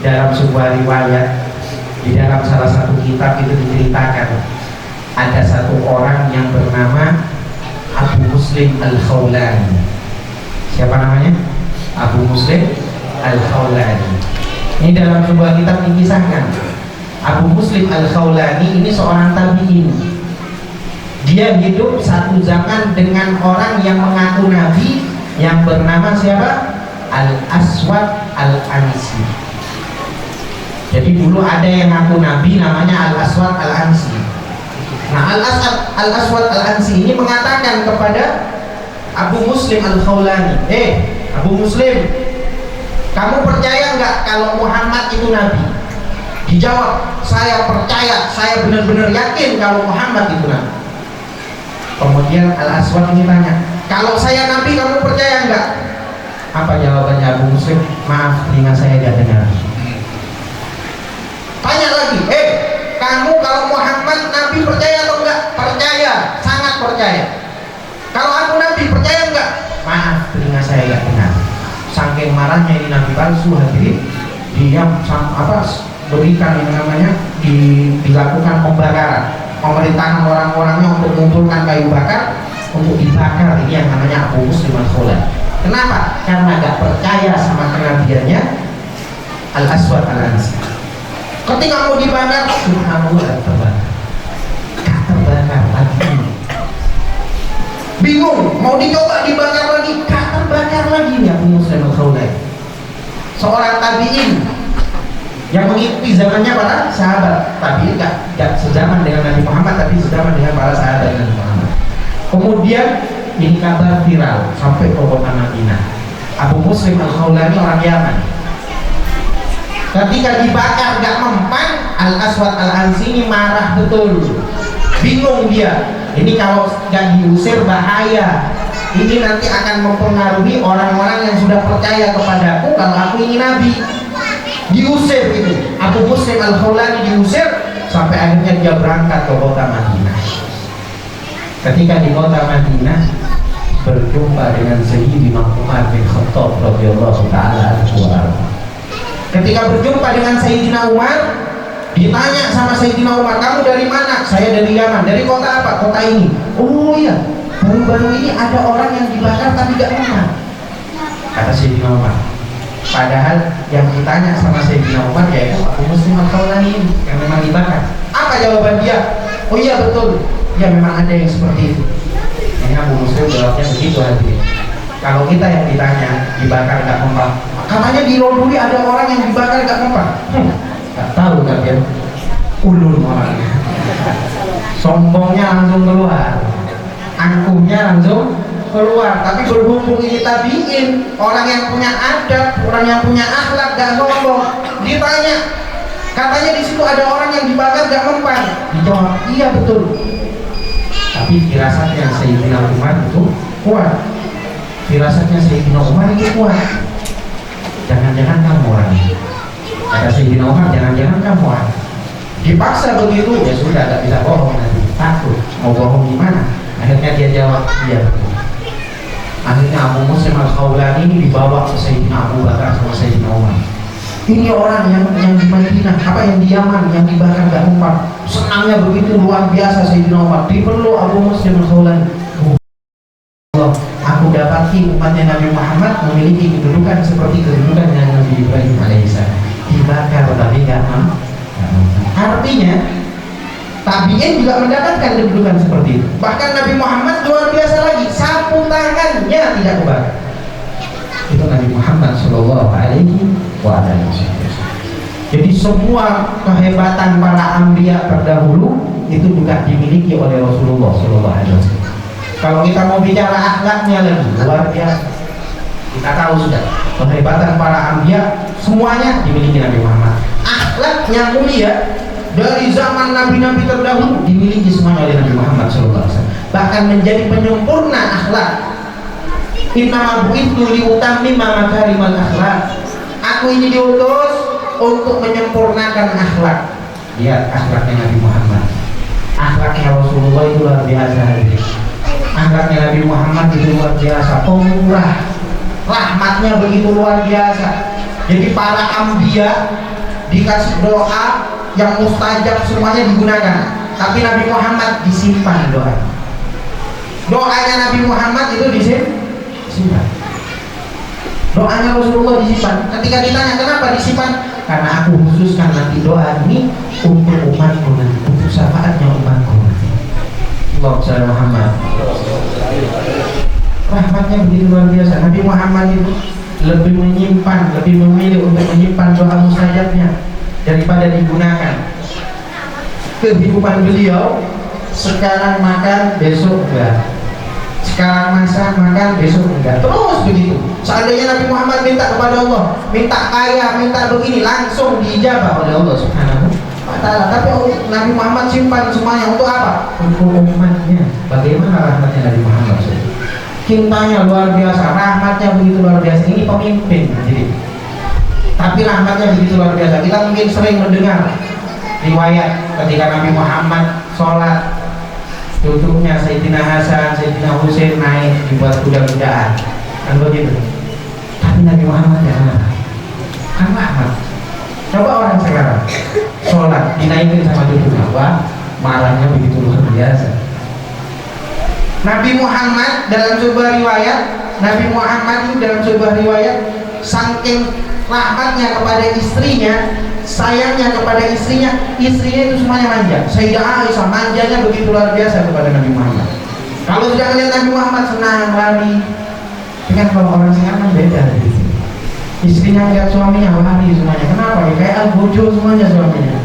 dalam sebuah riwayat di dalam salah satu kitab itu diceritakan ada satu orang yang bernama Abu Muslim Al-Khawlani. Siapa namanya? Abu Muslim Al-Khawlani. Ini dalam sebuah kitab dikisahkan. Abu Muslim Al-Khawlani ini seorang tabi'in. Dia hidup satu zaman dengan orang yang mengaku nabi yang bernama siapa? Al-Aswad Al-Ansi. Jadi dulu ada yang ngaku nabi namanya Al-Aswad Al-Ansi. Nah, Al-Aswad Al-Ansi ini mengatakan kepada Abu Muslim Al-Khawlani, Abu Muslim, kamu percaya nggak kalau Muhammad itu nabi? Dijawab, saya percaya, saya benar-benar yakin kalau Muhammad itu nabi. Kemudian Al-Aswad ini tanya, kalau saya nabi kamu percaya nggak? Apa jawabannya Abu Muslim? Maaf, telinga saya tidak dengar. Tanya lagi, kamu kalau Muhammad nabi percaya atau enggak? Percaya, sangat percaya. Kalau aku nabi percaya enggak? Maaf, telinga saya tidak dengar. Saking marahnya ini nabi palsu, hadirin, dia berikan yang namanya dilakukan pembakaran, memerintahkan orang-orangnya untuk mengumpulkan kayu bakar untuk dibakar. Ini yang namanya Abu Muslim Al-Khawlani. Kenapa? Karena gak percaya sama kenabiannya Al-Aswad Al-Ansi. Ketika mau dibakar, subhanallah, terbakar. Gak terbakar lagi. Bingung, mau dicoba dibakar lagi, gak terbakar lagi nih Abu Muslim Al-Khawlani. Seorang tabi'in yang mengikuti zamannya para sahabat. Tabi'in gak sezaman dengan Nabi Muhammad, tapi sezaman dengan para sahabat Nabi Muhammad. Kemudian ini kabar viral sampai ke kota Madinah. Abu Muslim Al-Khawlani orang Yaman. Ketika dibakar gak mempan, Al-Aswad Al-Ansi ini marah betul. Bingung dia. Ini kalau gak diusir bahaya. Ini nanti akan mempengaruhi orang-orang yang sudah percaya kepadaku kalau aku ini nabi. Diusir itu. Abu Muslim Al-Khawlani diusir sampai akhirnya dia berangkat ke kota Madinah. Ketika di kota Madinah berjumpa dengan Sayyidina Umar bin Khattab radhiyallahu ta'ala anhu. Ketika berjumpa dengan Sayyidina Umar, ditanya sama Sayyidina Umar, kamu dari mana? Saya dari Yaman. Dari kota apa? Kota ini. Oh iya, baru-baru ini ada orang yang dibakar tapi gak mempan. Kata Sayyidina Umar. Padahal yang ditanya sama Sayyidina Umar yaitu Abu Muslim Al-Khawlani ini yang memang dibakar. Apa jawaban dia? Oh iya betul, ya memang ada yang seperti itu. Ini Abu Muslim jawabnya begitu hadirin. Kalau kita yang ditanya dibakar gak mempan, katanya di Loduli ada orang yang dibakar gak mempan. Gak tahu kan ya, ulun orangnya. Sombongnya langsung keluar, angkuhnya langsung keluar. Tapi berhubung ini tabiin, orang yang punya adab, orang yang punya akhlak, gak sombong. Ditanya, katanya di situ ada orang yang dibakar gak mempan. Dijawab, iya betul. Tapi firasatnya Sayyidina Umar itu kuat. Firasatnya Sayyidina Umar itu kuat. Jangan-jangan kamu orang ini. Kata Sayyidina Umar, jangan-jangan kamu orang. Dipaksa begitu, ya sudah, gak bisa bohong nanti. Takut, mau bohong gimana? Akhirnya dia jawab, iya betul. Akhirnya Abu Muslim Al-Khawlani ini dibawa ke Sayyidina Abu Bakar sama Sayyidina Umar. Ini orang yang di Madinah, apa yang di Yaman, yang dibakar gak mempan. Senangnya begitu luar biasa Sayyidina Umar. Dipeluk Abu Muslim Al-Khawlani. Aku dapati umatnya Nabi Muhammad memiliki kedudukan seperti kedudukan yang Nabi Ibrahim alaihissalam. Dibakar tapi gak mempan. Artinya tabi'in juga mendapatkan kedudukan seperti itu. Bahkan Nabi Muhammad luar biasa lagi, sapu tangannya tidak kebakar. Itu Nabi Muhammad Shallallahu Alaihi Wasallam. Jadi semua kehebatan para anbiya terdahulu itu juga dimiliki oleh Rasulullah SAW. Kalau kita mau bicara akhlaknya lagi luar biasa. Kita tahu sudah kehebatan para anbiya semuanya dimiliki Nabi Muhammad. Akhlaknya mulia dari zaman nabi-nabi terdahulu dimiliki semuanya oleh Nabi Muhammad SAW. Bahkan menjadi penyempurna akhlak. Innama bu'ithu liutammima makarimal akhlak. Aku ini diutus untuk menyempurnakan akhlak. Lihat akhlaknya Nabi Muhammad. Akhlaknya Rasulullah itu luar biasa. Akhlaknya Nabi Muhammad itu luar biasa, pemurah, rahmatnya begitu luar biasa. Jadi para anbiya dikasih doa yang mustajab semuanya digunakan, tapi Nabi Muhammad disimpan doa. Doanya Nabi Muhammad itu disimpan. Doanya Rasulullah disimpan. Ketika ditanya kenapa disimpan, karena aku khususkan nanti doa ini untuk umatku nanti, untuk syafaatnya umatku nanti. Allah Muhammad. Rahmatnya begitu luar biasa. Nabi Muhammad itu lebih menyimpan, lebih memilih untuk menyimpan doa mustajabnya daripada digunakan. Kehidupan beliau sekarang makan besok enggak, sekarang masak makan besok enggak, terus begitu. Seandainya Nabi Muhammad minta kepada Allah, minta kaya, minta begini, langsung diijabah oleh Allah Subhanahu wa ta'ala. Tapi Nabi Muhammad simpan semuanya untuk apa? Untuk umatnya. Bagaimana rahmatnya Nabi Muhammad? Cintanya luar biasa, rahmatnya begitu luar biasa. Ini pemimpin jadi. Tapi rahmatnya begitu luar biasa. Kita mungkin sering mendengar riwayat ketika Nabi Muhammad sholat, duduknya Sayyidina Hasan, Sayyidina Husain naik dibuat kuda-kudaan, kan begitu. Tapi Nabi Muhammad kan rahmat. Coba orang sekarang sholat dinaikin sama duduk, apa? Marahnya begitu luar biasa. Nabi Muhammad dalam sebuah riwayat, Nabi Muhammad itu dalam sebuah riwayat saking rahmatnya kepada istrinya, sayangnya kepada istrinya itu semuanya manja. Sayyidah Aisyah manjanya begitu luar biasa kepada Nabi Muhammad. Kalau sudah melihat Nabi Muhammad senang lari. Dengan kalau orang sekarang beda gitu. Istrinya melihat suaminya lari semuanya. Kenapa? Ya, kayak al-bojo semuanya suaminya.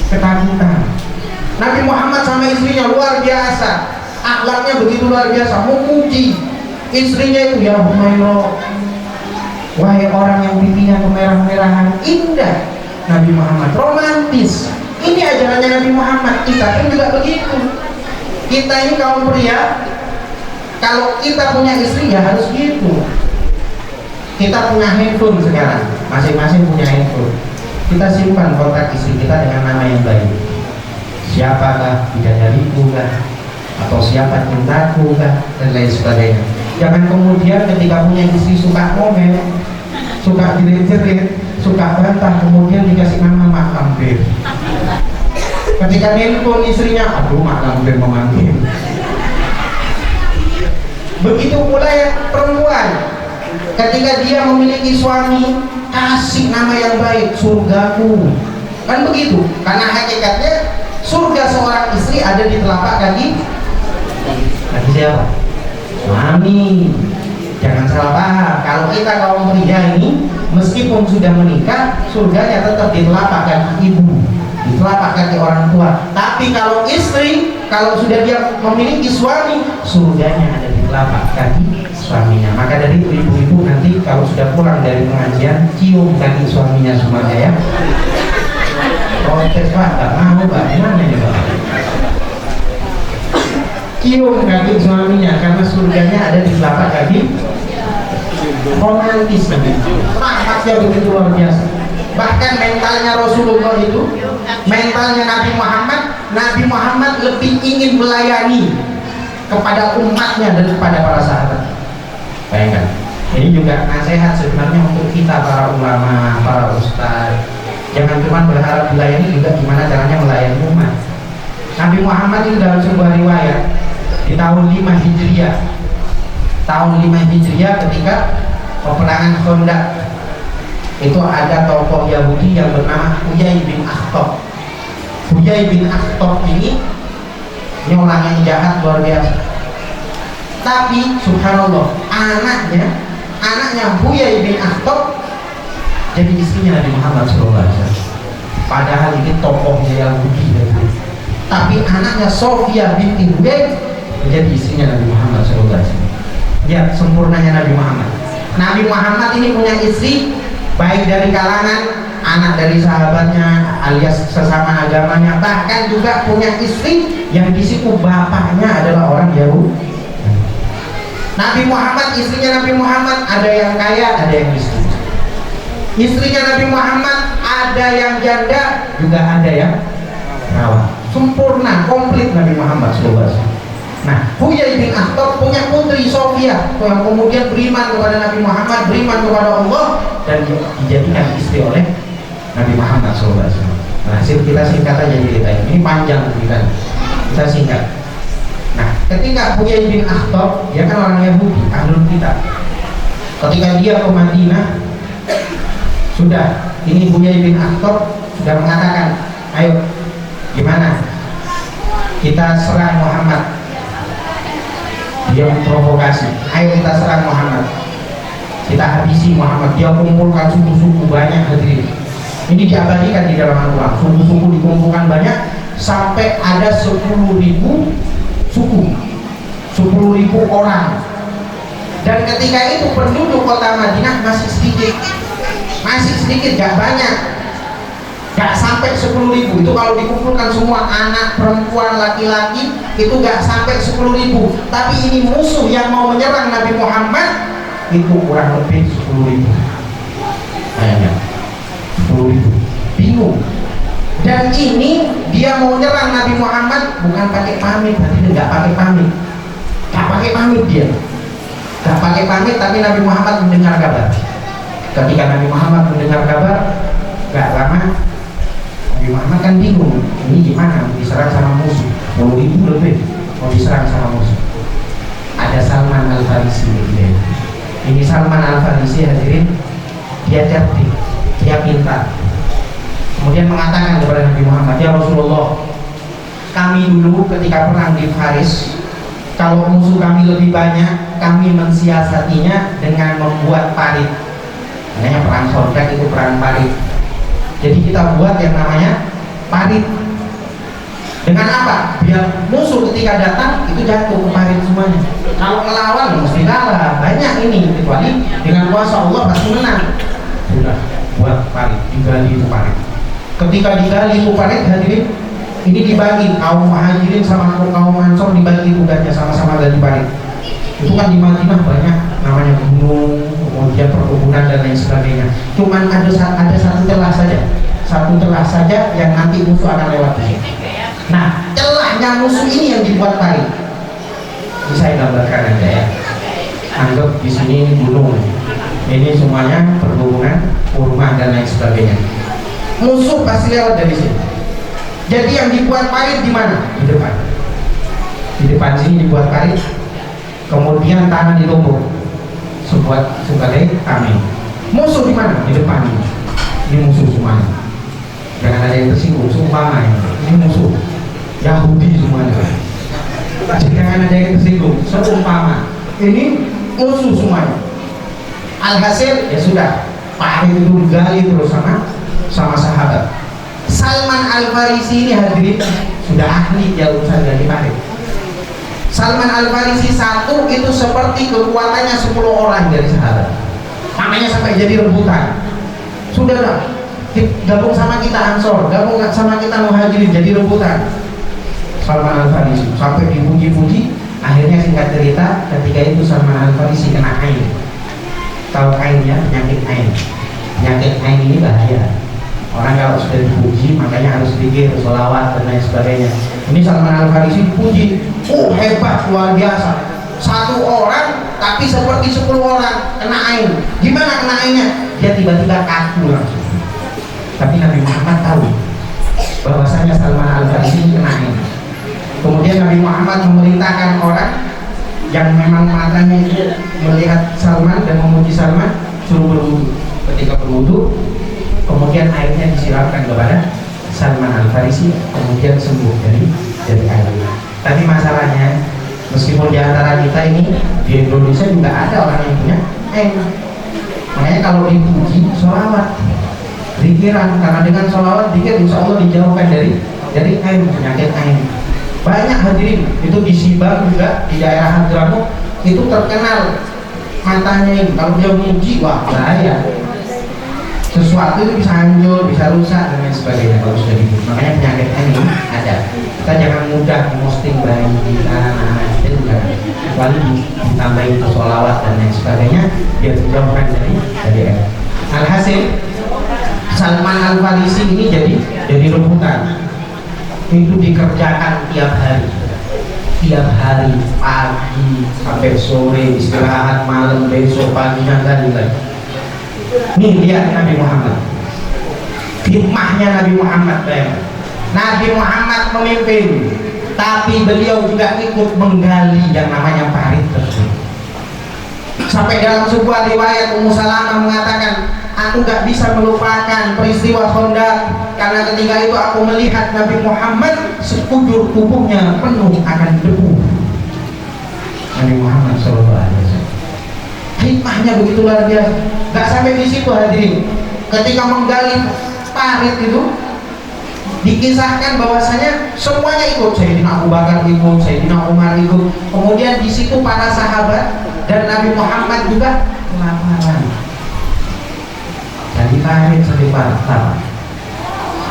Ketakutan. Nabi Muhammad sama istrinya luar biasa. Akhlaknya begitu luar biasa, memuji istrinya itu, ya Humairah, wahai orang yang pipinya kemerah-merahan, indah. Nabi Muhammad romantis. Ini ajarannya Nabi Muhammad. Kita pun juga begitu. Kita ini kaum pria, kalau kita punya istri ya harus gitu. Kita punya handphone sekarang, masing-masing punya handphone. Kita simpan kontak istri kita dengan nama yang baik. Siapakah bidadariku kah? Atau siapa cintaku kah? Dan lain sebagainya. Jangan kemudian ketika punya istri suka ngomel, suka jerit-jerit, suka bantah, kemudian dikasih nama Mak Lampir. Ketika nelpon istrinya, aduh Mak Lampir memanggil. Begitu pula yang perempuan, ketika dia memiliki suami, kasih nama yang baik, surgaku. Kan begitu, karena hakikatnya surga seorang istri ada di telapak kaki siapa? Suami. Jangan salah paham. Kalau kita kaum pria ini, meskipun sudah menikah, surganya tetap di telapak kaki ibu, di telapak kaki orang tua. Tapi kalau istri, kalau sudah dia memiliki suami, surganya ada di telapak kaki suaminya. Maka dari itu ibu-ibu nanti kalau sudah pulang dari pengajian, cium kaki suaminya semuanya ya. Protes Pak, nggak mau Pak, gimana ya Pak? Cium kaki suaminya karena surganya ada di telapak kaki. Romantis begitu, rahmatnya begitu luar biasa. Bahkan mentalnya Rasulullah itu, mentalnya Nabi Muhammad lebih ingin melayani kepada umatnya daripada para sahabat. Bayangkan, ini juga nasihat sebenarnya untuk kita para ulama, para ustaz. Jangan cuma berharap dilayani, juga gimana caranya melayani umat. Nabi Muhammad itu dalam sebuah riwayat di tahun 5 Hijriah, ketika peperangan Khandaq, itu ada tokoh Yahudi yang bernama Huyai bin Akhtab. Huyai bin Akhtab ini orang yang jahat luar biasa. Tapi subhanallah, anaknya Huyai bin Akhtab jadi istrinya Nabi Muhammad SAW. Padahal ini tokohnya Yahudi. tapi anaknya Sofia binti Huyai menjadi istrinya Nabi Muhammad SAW. Ya, sempurnanya Nabi Muhammad. Nabi Muhammad ini punya istri baik dari kalangan anak dari sahabatnya alias sesama agamanya, bahkan juga punya istri yang di situ bapaknya adalah orang Yahudi. Nabi Muhammad, istrinya Nabi Muhammad ada yang kaya, ada yang miskin. Istrinya Nabi Muhammad ada yang janda, juga ada yang perawan. Sempurna, komplit Nabi Muhammad SAW. Nah, Huyai bin Akhtab punya putri Sofia yang kemudian beriman kepada Nabi Muhammad, beriman kepada Allah, dan dijadikan istri oleh Nabi Muhammad SAW. Nah, hasil kita singkat aja cerita ini panjang cerita, kita singkat. Nah, ketika Huyai bin Akhtab, dia kan orang Yahudi, ahlul kitab. Ketika dia ke Madinah, sudah, ini Huyai bin Akhtab sudah mengatakan, ayo, gimana? Kita serang Muhammad. Dia memprovokasi, ayo kita serang Muhammad, kita habisi Muhammad. Dia kumpulkan suku-suku banyak, hadirin. Ini diabadikan di dalam Al-Quran. Suku-suku dikumpulkan banyak sampai ada 10.000 suku, 10.000 orang. Dan ketika itu penduduk kota Madinah masih sedikit, gak banyak, gak sampai 10.000. Itu kalau dikumpulkan semua anak, perempuan, laki-laki, itu gak sampai 10.000. Tapi ini musuh yang mau menyerang Nabi Muhammad itu kurang lebih 10.000. Kayaknya 10.000. Bingung. Dan ini dia mau menyerang Nabi Muhammad bukan pakai pamit, berarti gak pakai pamit. Gak pakai pamit dia. Gak pakai pamit, tapi Nabi Muhammad mendengar kabar. Ketika Nabi Muhammad mendengar kabar, gak lama Nabi Muhammad kan bingung, ini gimana diserang sama musuh, 10.000 lebih mau diserang sama musuh. Ada Salman Al-Farisi. Ini Salman Al-Farisi, hadirin, dia cerdik, dia pintar. Kemudian mengatakan kepada Nabi Muhammad, ya Rasulullah, kami dulu ketika perang di Faris, kalau musuh kami lebih banyak, kami mensiasatinya dengan membuat parit. Makanya perang Khandaq itu perang parit. Jadi kita buat yang namanya parit. Dengan apa? Biar musuh ketika datang itu jatuh ke parit semuanya. Kalau melawan mesti kalah. Banyak ini, kecuali dengan kuasa Allah pasti menang. Sudah buat parit, digali itu parit. Ketika digali itu parit, hadirin, ini dibagi kaum Muhajirin sama kaum Ansor, dibagi tugasnya sama-sama gali parit. Itu kan di Madinah banyak namanya gunung, kemudian perkebunan dan lain sebagainya. Cuman ada satu celah saja yang nanti musuh akan lewat di sini. Nah, celahnya musuh ini yang dibuat parit. Ini saya gambarkan aja ya. Anggap di sini gunung. Ini semuanya perkebunan, kurma dan lain sebagainya. Musuh pasti lewat dari sini. Jadi yang dibuat parit di mana? Di depan. Di depan sini dibuat parit. Kemudian tanah ditumpuk sebagai tameng. Musuh di mana? Di depan ini. Ini musuh semuanya. Jangan ada yang tersinggung. Seumpama ini musuh Yahudi semuanya. Jangan ada yang tersinggung. Seumpama ini musuh semuanya. Alhasil ya sudah, parit itu digali terus sama sahabat. Salman Al-Farisi ini hadirin sudah ahli dia urusan gali parit. Salman Al-Farisi satu itu seperti kekuatannya 10 orang dari sahabat. Makanya sampai jadi rebutan. Sudah gabung sama kita Ansor, gabung sama kita Muhajirin, jadi rebutan. Salman Al-Farisi sampai dipuji-puji. Akhirnya singkat cerita, ketika itu Salman Al-Farisi kena ain. Tahu ain ya, penyakit ain. Penyakit ain ini bahaya. Orang kalau sudah dipuji makanya harus pikir sholawat dan lain sebagainya. Ini Salman Al-Farisi dipuji, hebat, luar biasa. Satu orang tapi seperti 10 orang kena ain. Gimana kena ainnya? Dia tiba-tiba kaku langsung. Tapi Nabi Muhammad tahu bahwasanya Salman Al-Farisi kena ain. Kemudian Nabi Muhammad memerintahkan orang yang memang matanya itu melihat Salman dan memuji Salman, suruh berwudu. Ketika berwudu, kemudian airnya disiramkan kepada Salman Al-Farisi, kemudian sembuh dari air. Tapi masalahnya, meskipun di antara kita ini di Indonesia juga ada orang yang punya air. Makanya kalau dipuji, sholawat, zikiran, karena dengan sholawat, zikir insya Allah dijauhkan dari dari air, penyakit air. Banyak hadirin, itu di Sibang juga, di daerah Hadramaut itu terkenal matanya ini. Kalau dia muji, wah bahaya. Sesuatu itu bisa hancur, bisa rusak dan lain sebagainya kalau sudah gitu. Makanya penyakit ini ada. Kita jangan mudah memposting bayi kita, anak-anak kita juga. Kecuali ditambahin sholawat dan lain sebagainya, biar dijauhkan dari air. Alhasil, Salman Al-Farisi ini jadi rebutan. Itu dikerjakan tiap hari, pagi sampai sore, istirahat malam, besok paginya lagi. Nih lihat Nabi Muhammad, khidmahnya Nabi Muhammad. Nabi Muhammad memimpin, tapi beliau juga ikut menggali yang namanya parit tersebut. Sampai dalam sebuah riwayat Ummu Salamah mengatakan, aku gak bisa melupakan peristiwa Khandaq karena ketika itu aku melihat Nabi Muhammad sekujur tubuhnya penuh akan debu. Nabi Muhammad SAW hikmahnya begitu luar biasa. Gak sampai di situ hadirin, ketika menggali parit itu dikisahkan bahwasanya semuanya ikut. Sayyidina Abu Bakar ikut, Sayyidina Umar ikut. Kemudian di situ para sahabat dan Nabi Muhammad juga kelaparan. Dari parit sampai lapar.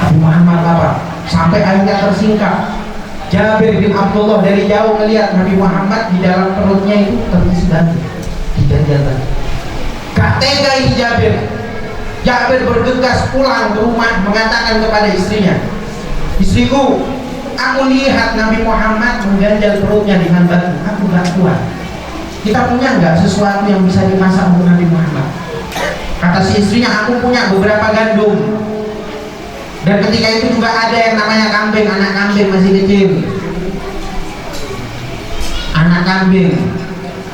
Nabi Muhammad lapar sampai akhirnya tersingkap. Jabir bin Abdullah dari jauh melihat Nabi Muhammad di dalam perutnya itu terisi daging. Gak tega ini Jabir. Jabir bergegas pulang ke rumah mengatakan kepada istrinya, istriku, aku lihat Nabi Muhammad mengganjal perutnya dengan batu. Aku gak kuat. Kita punya nggak sesuatu yang bisa dimasak untuk Nabi Muhammad? Kata si istrinya, aku punya beberapa gandum. Dan ketika itu juga ada yang namanya kambing, anak kambing masih kecil. Anak kambing.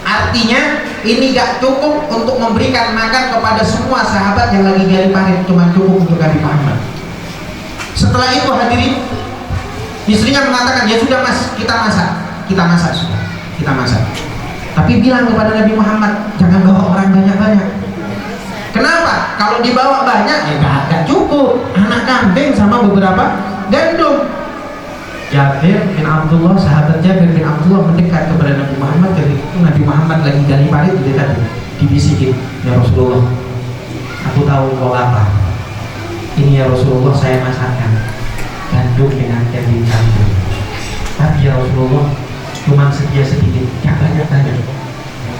Artinya ini gak cukup untuk memberikan makan kepada semua sahabat yang lagi gali parit, cuma cukup untuk Nabi Muhammad. Setelah itu hadirin, istrinya mengatakan, ya sudah mas, kita masak sudah, kita masak. Tapi bilang kepada Nabi Muhammad, jangan bawa orang banyak-banyak. Kenapa? Kalau dibawa banyak, ya gak cukup. Anak kambing sama beberapa gandum. Jabir bin Abdullah, sahabat Jabir bin Abdullah mendekat kepada Nabi Muhammad. Dari itu Nabi Muhammad lagi gali parit, didekati, dibisikin, ya Rasulullah, aku tahu kau lapar. Ini ya Rasulullah, saya masakkan gandum dengan daging kambing. Tapi ya Rasulullah, cuma sedia sedikit, gak banyak-banyak.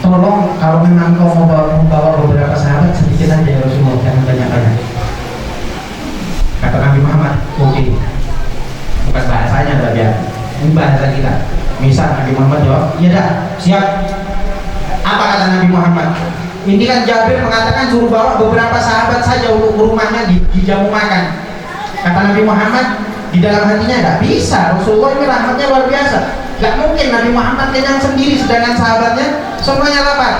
Tolong kalau memang kau mau membawa beberapa sahabat, sedikit aja ya Rasulullah, jangan banyak-banyak. Kata Nabi Muhammad, oke. Bukan bahasanya tapi ya, ini bahasa kita. Misal Nabi Muhammad jawab, iya dah, siap. Apa kata Nabi Muhammad? Ini kan Jabir mengatakan suruh bawa beberapa sahabat saja untuk rumahnya di jamu makan. Kata Nabi Muhammad di dalam hatinya, nggak bisa. Rasulullah ini rahmatnya luar biasa. Gak mungkin Nabi Muhammad kenyang sendiri sedangkan sahabatnya semuanya lapar.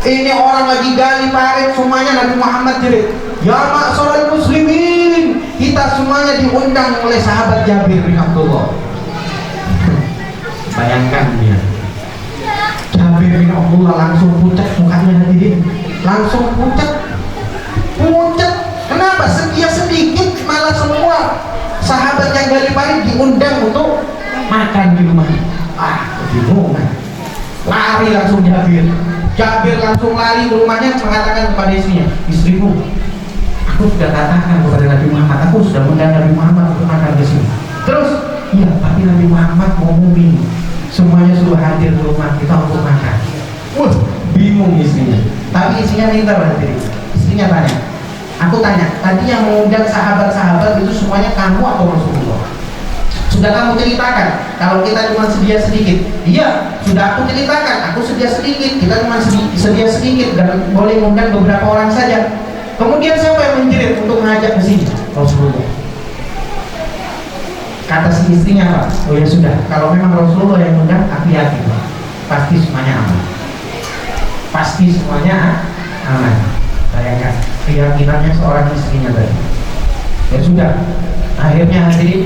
Ini orang lagi gali parit, semuanya Nabi Muhammad jerit, ya ma'syaral muslimin, kita semuanya diundang oleh sahabat Jabir bin Abdullah. Bayangkan dia, Jabir bin Abdullah langsung pucat mukanya hadirin, langsung pucat. Kenapa? Sedia sedikit, malah semua sahabat yang gali parit diundang untuk makan di rumah. Kebingungan. Lari langsung Jabir langsung lari ke rumahnya mengatakan kepada istrinya, istriku, aku sudah katakan kepada Nabi Muhammad, aku sudah mengundang Nabi Muhammad untuk makan di sini. Terus, iya, tapi Nabi Muhammad ngomongin semuanya sudah hadir di rumah kita untuk makan. Bingung istrinya. Tapi istrinya minta hadirin. Istrinya tanya, aku tanya, tadi yang mengundang sahabat-sahabat itu semuanya kamu atau Rasulullah? Sudah kamu ceritakan kalau kita cuma sedia sedikit? Iya, sudah aku ceritakan, aku sedia sedikit, kita cuma sedia sedikit dan boleh mengundang beberapa orang saja. Kemudian siapa yang menjerit untuk mengajak ke sini? Rasulullah. Kata si istrinya apa? Oh ya sudah, kalau memang Rasulullah yang mengundang, aku yakin pasti semuanya aman. Pasti semuanya aman. Bayangkan keyakinannya seorang istrinya tadi. Ya sudah, akhirnya hadirin,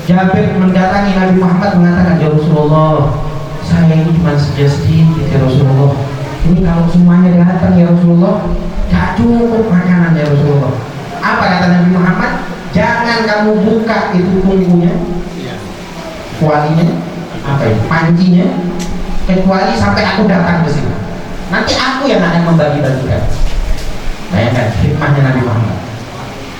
Jabir mendatangi Nabi Muhammad mengatakan, ya Rasulullah, saya ini cuma sedia sedikit ya Rasulullah. Ini kalau semuanya datang ya Rasulullah, gak cukup makanan ya Rasulullah. Apa kata Nabi Muhammad? jangan kamu buka itu punggungnya, kualinya, apa itu, pancinya, kecuali sampai aku datang ke sini. Nanti aku yang akan membagi-bagikan. Bayangkan hikmahnya Nabi Muhammad.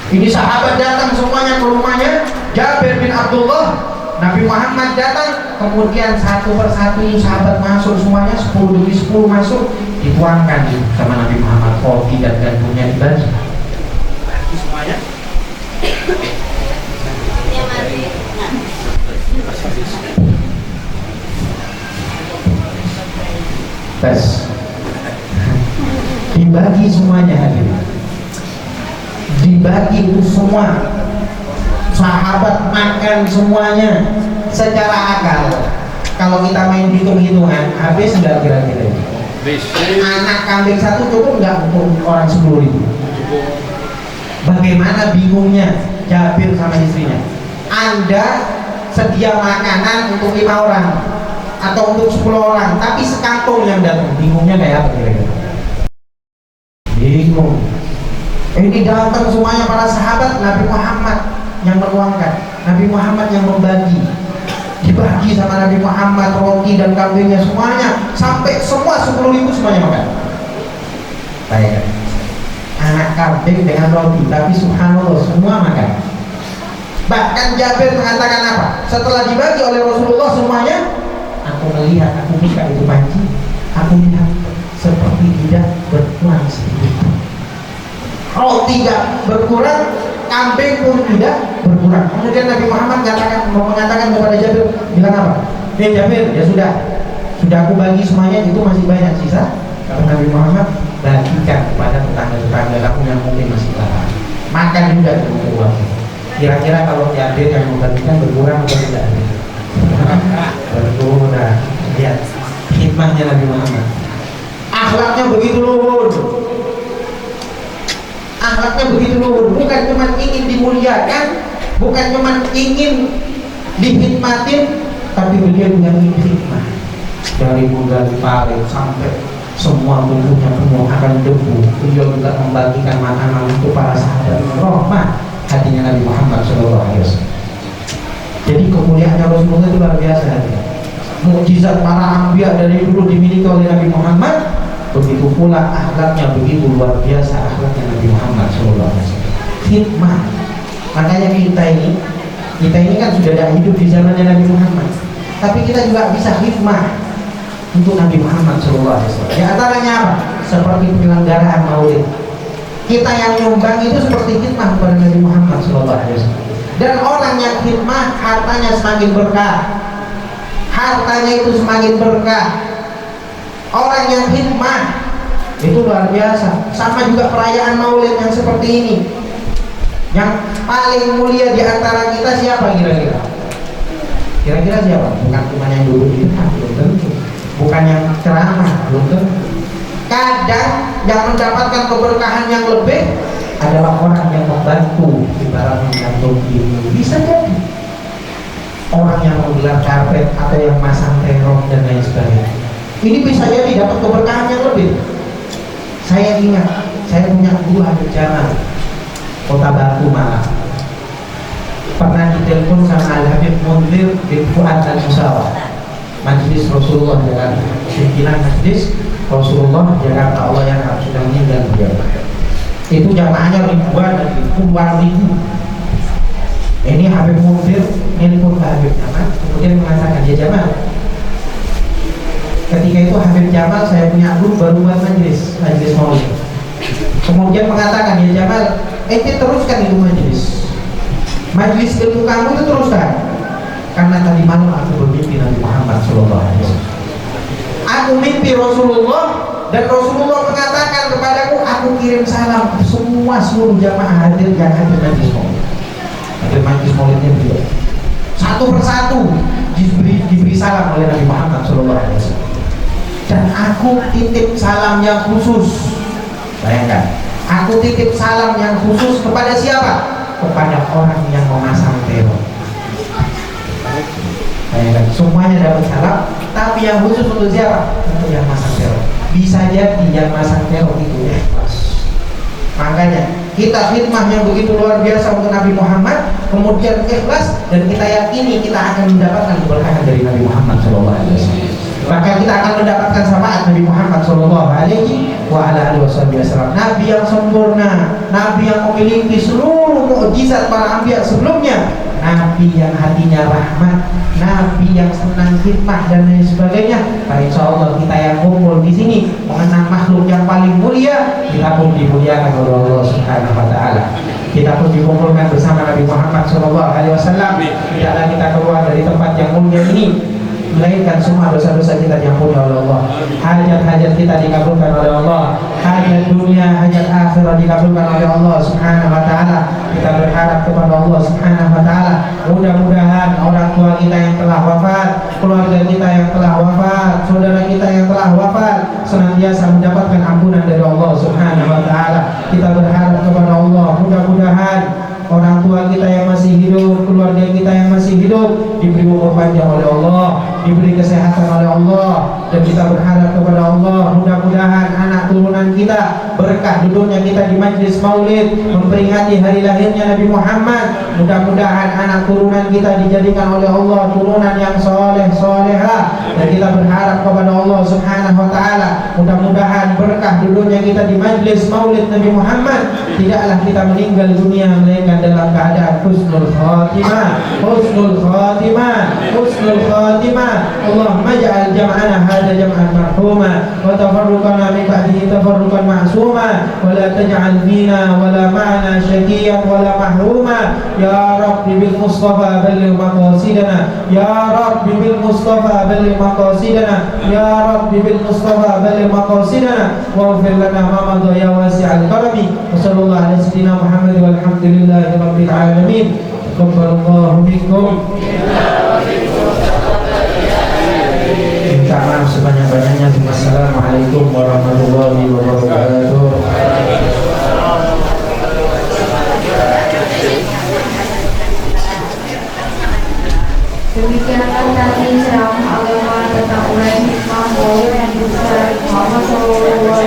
Ini sahabat datang semuanya ke rumahnya Jabir bin Abdullah. Nabi Muhammad datang, kemudian satu persatu sahabat masuk semuanya, 10 demi 10 masuk, dituangkan sama Nabi Muhammad, kopi dan gandumnya dibagi semuanya. Tes dibagi semuanya, hadirin, dibagi itu semua. Sahabat makan semuanya. Secara akal, kalau kita main hitung-hitungan, habis nggak kira-kira? Anak kambing satu cukup nggak untuk orang 10.000? Bagaimana bingungnya Jabir sama istrinya? Anda sedia makanan untuk 5 orang atau untuk 10 orang, tapi sekampung yang datang, bingungnya kayak apa kira-kira? Bingung. Ini datang semuanya para sahabat, Nabi Muhammad yang menuangkan, Nabi Muhammad yang membagi, dibagi sama Nabi Muhammad roti dan kambingnya semuanya, sampai semua 10.000 semuanya makan. Bayangkan, anak kambing dengan roti, tapi subhanallah semua makan. Bahkan Jabir mengatakan apa? Setelah dibagi oleh Rasulullah semuanya, aku melihat, aku buka itu panci, aku lihat seperti tidak berkurang sedikit. Roti tidak berkurang, kambing pun tidak berkurang. Kemudian Nabi Muhammad mengatakan kepada Jabir, bilang apa? Jabir, ya sudah aku bagi semuanya, itu masih banyak sisa. Kata Nabi Muhammad, bagikan kepada tetangga-tetangga kamu yang mungkin masih lapar. Makan juga dengan uang. Kira-kira kalau Jabir yang membagikan berkurang atau tidak? Berkurang. Lihat hikmahnya Nabi Muhammad. Akhlaknya begitu luhur. Akhlaknya begitu luhur, bukan cuma ingin dimuliakan, bukan cuma ingin dihikmatin, tapi beliau punya hikmah. Dari menggali parit sampai semua tubuhnya penuh akan debu, beliau juga membagikan makanan untuk para sahabat. Rahmah hatinya Nabi Muhammad SAW. Jadi kemuliaannya Rasulullah itu luar biasa. Mukjizat para anbiya dari dulu dimiliki oleh Nabi Muhammad. Begitu pula akhlaknya begitu luar biasa, akhlaknya Nabi Muhammad SAW. Hikmah. Makanya kita ini kan sudah ada hidup di zamannya Nabi Muhammad, tapi kita juga bisa hikmah untuk Nabi Muhammad SAW. Di antaranya apa? Seperti penyelenggaraan maulid. Kita yang nyumbang itu seperti hikmah kepada Nabi Muhammad SAW. Dan orang yang hikmah, hartanya semakin berkah. Hartanya itu semakin berkah. Orang yang hikmah itu luar biasa. Sama juga perayaan maulid yang seperti ini. Yang paling mulia di antara kita siapa kira-kira? Kira-kira siapa? Bukan cuma yang dulu di depan, belum tentu. Bukan yang ceramah, belum tentu. Kadang yang mendapatkan keberkahan yang lebih adalah orang yang membantu, ibarat mengantung ilmu. Bisa jadi orang yang menggelar karpet atau yang masang terong dan lain sebagainya. Ini bisa jadi dapat keberkahan yang lebih. Saya ingat, saya punya guru Habib Jamal, Kota Batu Malang. Pernah ditelepon sama Al-Habib Munzir bin Fuad Al-Musawah, Majelis Rasulullah Jakarta, pimpinan Majelis Rasulullah Jakarta, Allah yang sudah meninggal beliau. Itu jamaahnya ribuan dan puluhan ribu. Ini Habib Munzir nelpon ke Habib Jamal, kemudian mengatakan, dia Jamal, ketika itu Habib Jamal saya punya guru baru buat majelis maulid. Kemudian mengatakan, ya Jamal, ente teruskan itu majelis ilmu kamu itu teruskan, karena tadi malam aku bermimpi Nabi Muhammad SAW. Aku mimpi Rasulullah dan Rasulullah mengatakan kepadaku, aku kirim salam ke semua seluruh jamaah hadir yang hadir majelis maulid. Hadir majelis maulidnya beliau. Satu persatu diberi salam oleh Nabi Muhammad SAW. Dan aku titip salam yang khusus. Bayangkan, aku titip salam yang khusus kepada siapa? Kepada orang yang memasang terong. Bayangkan, semuanya dapat salam, tapi yang khusus untuk siapa? Untuk yang masang terong. Bisa jadi yang masang terong itu ikhlas. Makanya kita khidmah yang begitu luar biasa untuk Nabi Muhammad, kemudian ikhlas, dan kita yakini kita akan mendapatkan keberkahan dari Nabi Muhammad SAW. Maka kita akan mendapatkan syafaat Nabi Muhammad SAW. Nabi yang sempurna, Nabi yang memiliki seluruh mukjizat para anbiya sebelumnya, Nabi yang hatinya rahmat, Nabi yang senang khidmah dan lain sebagainya. Nah, insya Allah kita yang kumpul di sini mengenang makhluk yang paling mulia, kita pun dimuliakan oleh Allah Subhanahu Wa Taala. Kita pun dikumpulkan bersama Nabi Muhammad SAW. Tidaklah kita keluar dari tempat yang mulia ini melainkan semua dosa-dosa kita diampuni oleh Allah, hajat-hajat kita dikabulkan oleh Allah, hajat dunia, hajat akhirat dikabulkan oleh Allah Subhanahu Wa Taala. Kita berharap kepada Allah Subhanahu Wa Taala, mudah-mudahan orang tua kita yang telah wafat, keluarga kita yang telah wafat, saudara kita yang telah wafat senantiasa mendapatkan ampunan dari Allah Subhanahu Wa Taala. Kita berharap kepada Allah, mudah-mudahan orang tua kita yang masih hidup, keluarga kita yang masih hidup diberi umur panjang oleh Allah, diberi kesehatan oleh Allah, dan kita berharap kepada Allah, mudah-mudahan anak turunan kita berkah duduknya kita di majlis maulid memperingati hari lahirnya Nabi Muhammad. Mudah-mudahan anak turunan kita dijadikan oleh Allah turunan yang soleh soleha, dan kita berharap kepada Allah Subhanahu Wa Taala, mudah-mudahan berkah duduknya kita di majlis maulid Nabi Muhammad, tidaklah kita meninggal dunia melainkan dalam keadaan husnul khatimah, husnul khatimah, husnul khatimah. Allahumma ja'al jam'ana hadha jam'an marhuma wa tafarruqana min ba'dihi tafarruqan ma'suma wa la taj'al fina wa la ma'ana syaqiyan wa la mahruma. Ya Rabbi bil Mustafa balligh maqasidana, Ya Rabbi bil Mustafa balligh maqasidana, Ya Rabbi bil Mustafa balligh maqasidana wa ighfir lana ma madha ya wasi'al karami. Wa sallallahu ala sayyidina Muhammad walhamdulillah Rabbil alamin. Taqabbalallahu minkum. Minta maaf sebanyak-banyaknya. Wassalamualaikum warahmatullahi wabarakatuh. Demikianlah tadi ceramah agama tentang ulama hikmah maulid yang besar Muhammad SAW.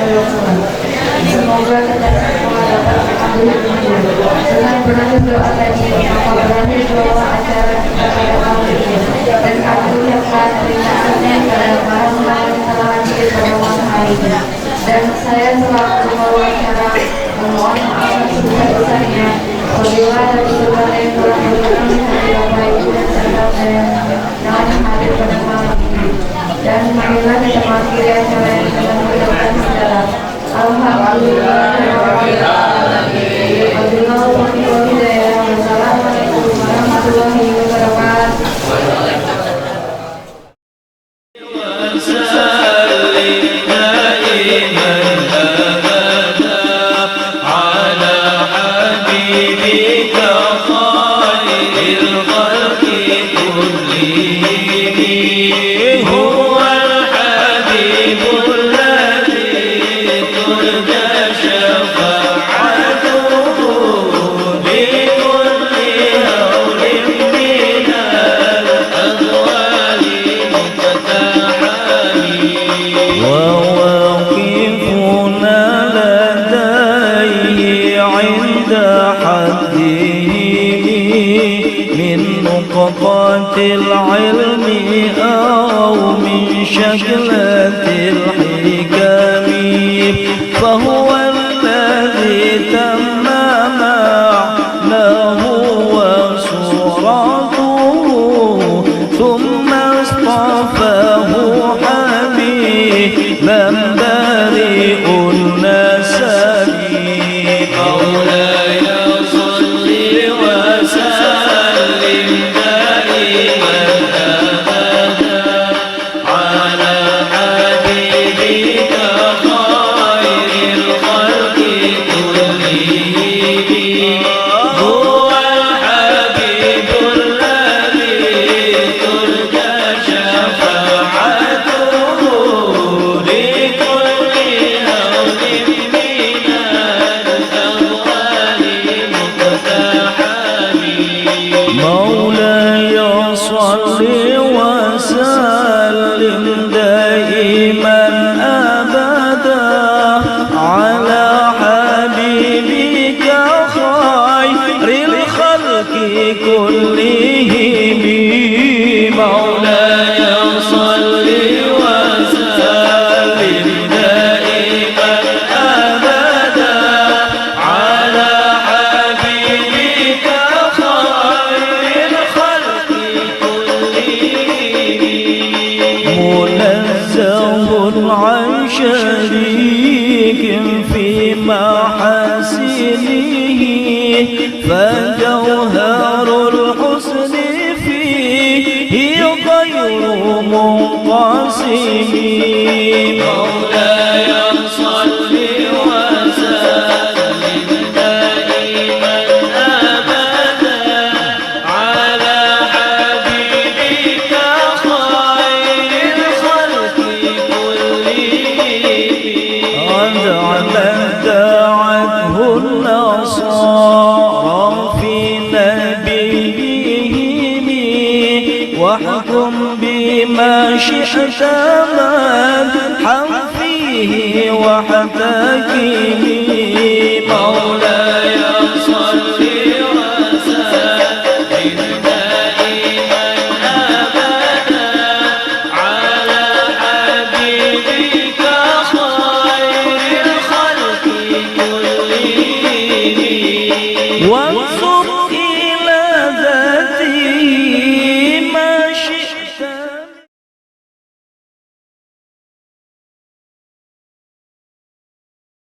Semoga kita semua dapat mengambil hikmah. Dengan berakhir doa tadi, maka berakhir doa acara kita pada malam ini. Dan kami ucapkan terima kasih kepada para ulama yang telah hadir pada malam hari ini. Dan saya selaku wawancara memohon maaf sebesar-besarnya apabila dan segala yang telah berikan hati Bapak Ibu dan serta saya yang hadir pada malam ini. Dan marilah kita mengakhiri acara yang dengan mengucapkan salam. Alhamdulillah. Wassalamualaikum warahmatullahi wabarakatuh. العلم أو من شكلة الحكم فهو الذي تم معناه وصورته ثم اصطفاه حبيبا بريء النسب مولاي صل وسلم دائما محاسنه فجوهر الحسن فيه غير منقسم مولاي صل وسلم دائما أبدا على حبيبك خير الخلق كلهم دعته النصارى في نبيهم واحكم بما شئت مدحا فيه واحتكم مولاي صل وسلم دائما أبدا على حبيبك خير الخلق كلهم